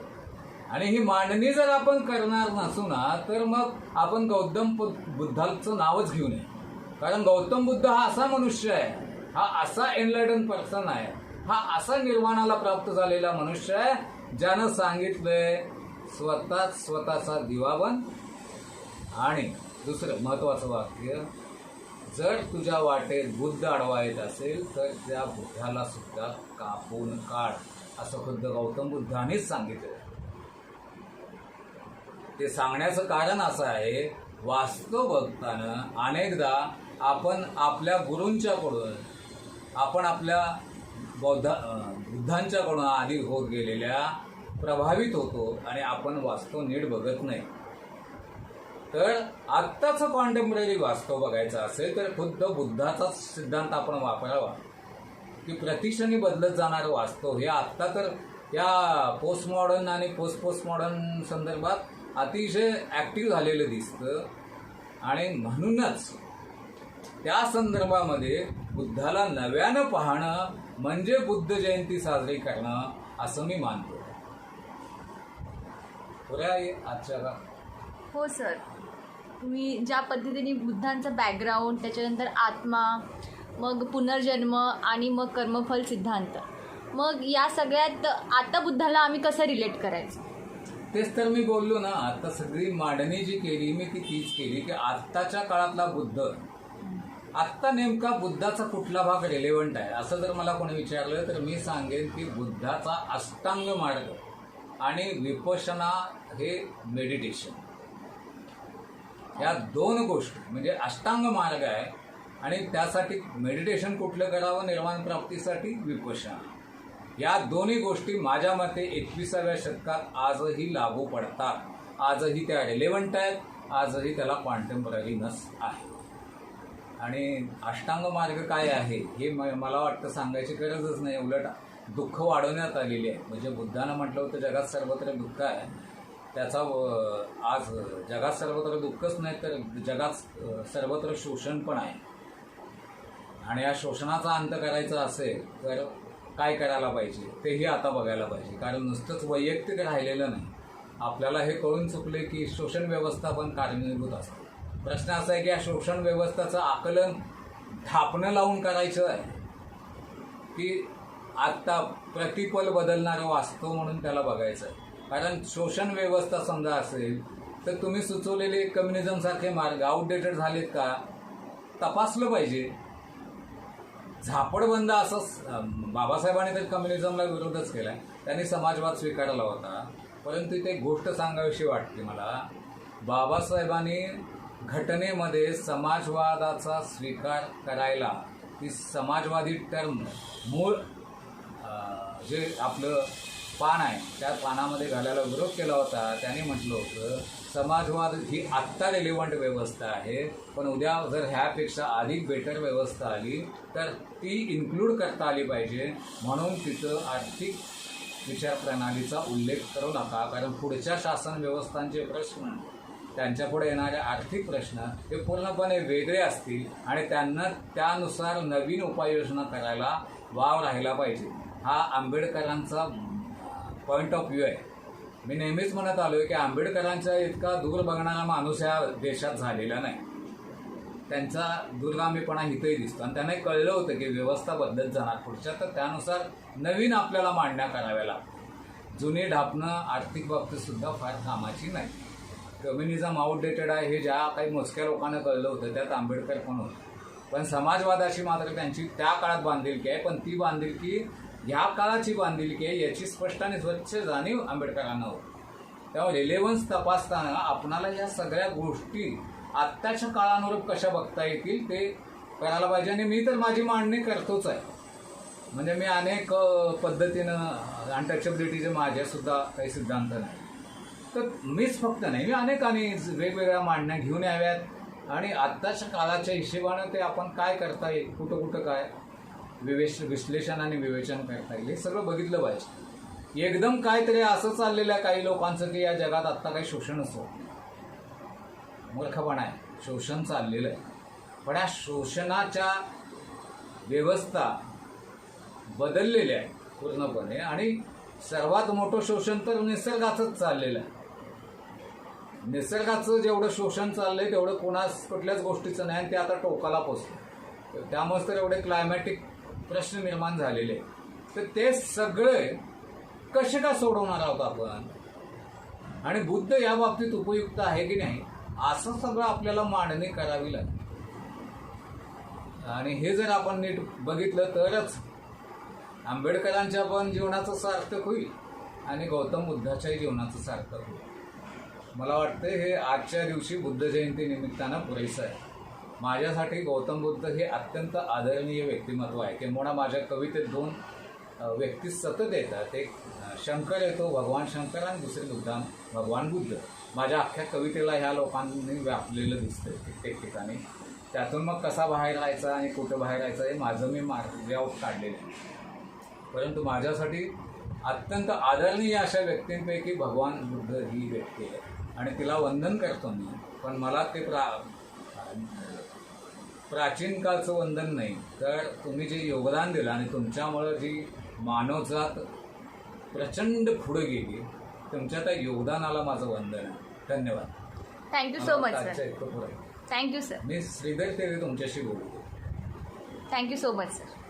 Speaker 1: आणि ही मांडणी जर आपण करणार नसू ना तर मग आपण गौतम बुद्धाचं नावच घेऊ नये. कारण गौतम बुद्ध हा असा मनुष्य आहे, हा असा एनलाइटन पर्सन आहे, हा असा निर्वाणाला प्राप्त झालेला मनुष्य आहे ज्यानं सांगितलंय स्वतःचा दिवा बन. आणि दुसरं महत्वाचं वाक्य, जर तुझ्या वाटेत बुद्ध अडवा येत असेल तर त्या बुद्धाला सुद्धा कापून काढ, असं खुद्द गौतम बुद्धानेच सांगितलं. ते सांगण्याचं कारण असं आहे, वास्तव बघताना अनेकदा आपण आपल्या गुरूंच्याकडून, आपण आपल्या बुद्धांच्याकडून आधी होत गेलेल्या प्रभावित होतो आणि आपण वास्तव नीट बघत नाही. तर आत्ताचं कॉन्टेम्पररी वास्तव बघायचं असेल तर खुद्द बुद्धाचाच सिद्धांत आपण वापरावा की प्रतिक्षणी बदलत जाणारं वास्तव हे आत्ता तर या पोस्ट मॉडर्न आणि पोस्ट मॉडर्न संदर्भात अतिशय ॲक्टिव्ह झालेलं दिसतं. आणि म्हणूनच त्या संदर्भामध्ये बुद्धाला नव्यानं पाहणं म्हणजे बुद्ध जयंती साजरी करणं असं मी मानतो. पुऱ्या आजच्या का?
Speaker 2: हो सर, तुम्ही ज्या पद्धतीने बुद्धांचं बॅकग्राऊंड, त्याच्यानंतर आत्मा, मग पुनर्जन्म आणि मग कर्मफल सिद्धांत, मग या सगळ्यात आता बुद्धाला आम्ही कसं रिलेट करायचं?
Speaker 1: तेच तर मी बोललो ना, आता सगळी मांडणी जी केली मी ती तीच केली की आत्ताच्या काळातला बुद्ध, आत्ता नेमका बुद्धाचा कुठला भाग रेलेव्हंट आहे असं जर मला कोणी विचारलं तर मी सांगेन की बुद्धाचा अष्टांग मार्ग आणि विपश्यना हे मेडिटेशन, या दोन गोष्टी म्हणजे अष्टांग मार्ग आहे आणि त्यासाठी मेडिटेशन कुठलं करावं, निर्वाण प्राप्तीसाठी विपश्यना, या दोन्ही गोष्टी माझ्या मते 21व्या शतकात आजही लागू पडतात, आजही त्या रिलेव्हंट आहेत, आजही त्याला कॉन्टेम्पररीनेस आहे. आणि अष्टांग मार्ग काय आहे हे मला वाटतं सांगायची गरजच नाही, उलट दुःख वाढवण्यात आलेली आहे. म्हणजे बुद्धानं म्हटलं होतं जगात सर्वत्र दुःख आहे, त्याचा आज जगात सर्वत्र दुःखच नाही तर जगात सर्वत्र शोषण पण आहे. आणि या शोषणाचा अंत करायचा असेल तर काय करायला पाहिजे तेही आता बघायला पाहिजे. कारण नुसतंच वैयक्तिक राहिलेलं नाही. आपल्याला हे कळून चुकले की शोषण व्यवस्था पण कारणीभूत असते. प्रश्न असा आहे की या शोषण व्यवस्थेचं आकलन थापणं लावून करायचं आहे की आत्ता प्रतिपल बदलणारं वास्तव म्हणून त्याला बघायचं आहे. कारण शोषण व्यवस्था समजा असेल तर तुम्ही सुचवलेले कम्युनिझमसारखे मार्ग आउटडेटेड झालेत का तपासलं पाहिजे. झापडबंद असं बाबासाहेबांनी तर कम्युनिझमला विरोधच केला. त्यांनी समाजवाद स्वीकारला होता. परंतु इथे एक गोष्ट सांगावीशी वाटते मला. बाबासाहेबांनी घटनेमध्ये समाजवादाचा स्वीकार करायला ती समाजवादी टर्म मूळ जे आपलं पान आहे त्या पानामध्ये घालायला विरोध केला होता. त्यांनी म्हटलं होतं समाजवाद ही आत्ता रेलिव्हंट व्यवस्था आहे, पण उद्या जर ह्यापेक्षा अधिक बेटर व्यवस्था आली तर ती इन्क्लूड करता आली पाहिजे. म्हणून तिथं आर्थिक विचारप्रणालीचा उल्लेख करू नका. कारण पुढच्या शासन व्यवस्थांचे प्रश्न, त्यांच्यापुढे येणारे आर्थिक प्रश्न हे पूर्णपणे वेगळे असतील आणि त्यांना त्यानुसार नवीन उपाययोजना करायला वाव राहिला पाहिजे. हा आंबेडकरांचा पॉईंट ऑफ व्ह्यू आहे. मी नेहमीच म्हणत आलो आहे की आंबेडकरांच्या इतका दूर बघणारा माणूस ह्या देशात झालेला नाही. त्यांचा दूरगामीपणा इथंही दिसतो आणि त्यांना कळलं होतं की व्यवस्था बदलत जाणार पुढच्या, तर त्यानुसार नवीन आपल्याला मांडण्या कराव्या लागतात. जुनी ढापणं आर्थिक बाबतीतसुद्धा फार कामाची नाही. कम्युनिझम आउटडेटेड आहे हे ज्या काही मोजक्या लोकांना कळलं होतं त्यात आंबेडकर पण होतं. पण समाजवादाशी मात्र त्यांची त्या काळात बांधिलकी आहे. पण ती बांधिलकी ह्या काळाची बांधिलकी आहे याची स्पष्ट आणि स्वच्छ जाणीव आंबेडकरांना होती. त्यामुळे रिलेव्हन्स तपासताना आपणाला या सगळ्या गोष्टी आत्ताच्या काळानुरूप कशा बघता येतील ते करायला पाहिजे. आणि मी तर माझी मांडणी करतोच आहे. म्हणजे मी अनेक पद्धतीनं अनटचेबिलिटीचे माझ्यासुद्धा काही सिद्धांत नाही. तर मीच फक्त नाही, मी अनेकांनी वेगवेगळ्या मांडण्या घेऊन याव्यात आणि आत्ताच्या काळाच्या हिशेबानं ते आपण काय करता येईल, कुठं कुठं काय विश्लेषण आणि विवेचन करता येईल हे सगळं बघितलं पाहिजे. एकदम काहीतरी असं चाललेलं आहे काही लोकांचं की या जगात आत्ता काही शोषणच होतं. मूर्खपणा आहे. शोषण चाललेलं आहे. पण या शोषणाच्या व्यवस्था बदललेल्या आहे पूर्णपणे. आणि सर्वात मोठं शोषण तर निसर्गाचंच चाललेलं आहे. निसर्गाचं जेवढं शोषण चाललंय तेवढं कुठल्याच गोष्टीचं नाही आणि ते आता टोकाला पोचतं. त्यामुळेच तर एवढे क्लायमॅटिक प्रश्न निर्माण झालेले. तर ते सगळे कसे का सोडवणार आहोत आपण, आणि बुद्ध या बाबतीत उपयुक्त आहे की नाही असं सगळं आपल्याला मांडणी करावी लागेल. आणि हे जर आपण नीट बघितलं तरच आंबेडकरांच्या पण जीवनाचं सार्थक होईल आणि गौतम बुद्धाच्याही जीवनाचं सार्थक होईल. मला वाटतं हे आजच्या दिवशी बुद्ध जयंती निमित्तानं पुरेसं आहे. माझ्यासाठी गौतम बुद्ध हे अत्यंत आदरणीय व्यक्तिमत्व आहे. किंबहुना माझ्या कवितेत दोन व्यक्ती सतत येतात. एक शंकर येतो, भगवान शंकर, आणि दुसरे भगवान बुद्ध. माझ्या अख्ख्या कवितेला ह्या लोकांनी व्यापलेलं दिसतं प्रत्येक ठिकाणी. त्यातून मग कसा बाहेर राहायचा आणि कुठं बाहेर राहायचं हे माझं मी मार्गआउट काढलेलं आहे. परंतु माझ्यासाठी अत्यंत आदरणीय अशा व्यक्तींपैकी भगवान बुद्ध ही व्यक्ती आहे आणि तिला वंदन करतो मी. पण मला ते प्राचीन काळचं वंदन नाही, तर तुम्ही जे योगदान दिलं आणि तुमच्यामुळं जी मानवजात प्रचंड पुढे गेली तुमच्या त्या योगदानाला माझं वंदन आहे. धन्यवाद.
Speaker 2: Thank you so much sir.
Speaker 1: इतकं पुढे
Speaker 2: थँक्यू सर.
Speaker 1: मी श्रीधर तेरे तुमच्याशी बोलतो.
Speaker 2: Thank you so much sir.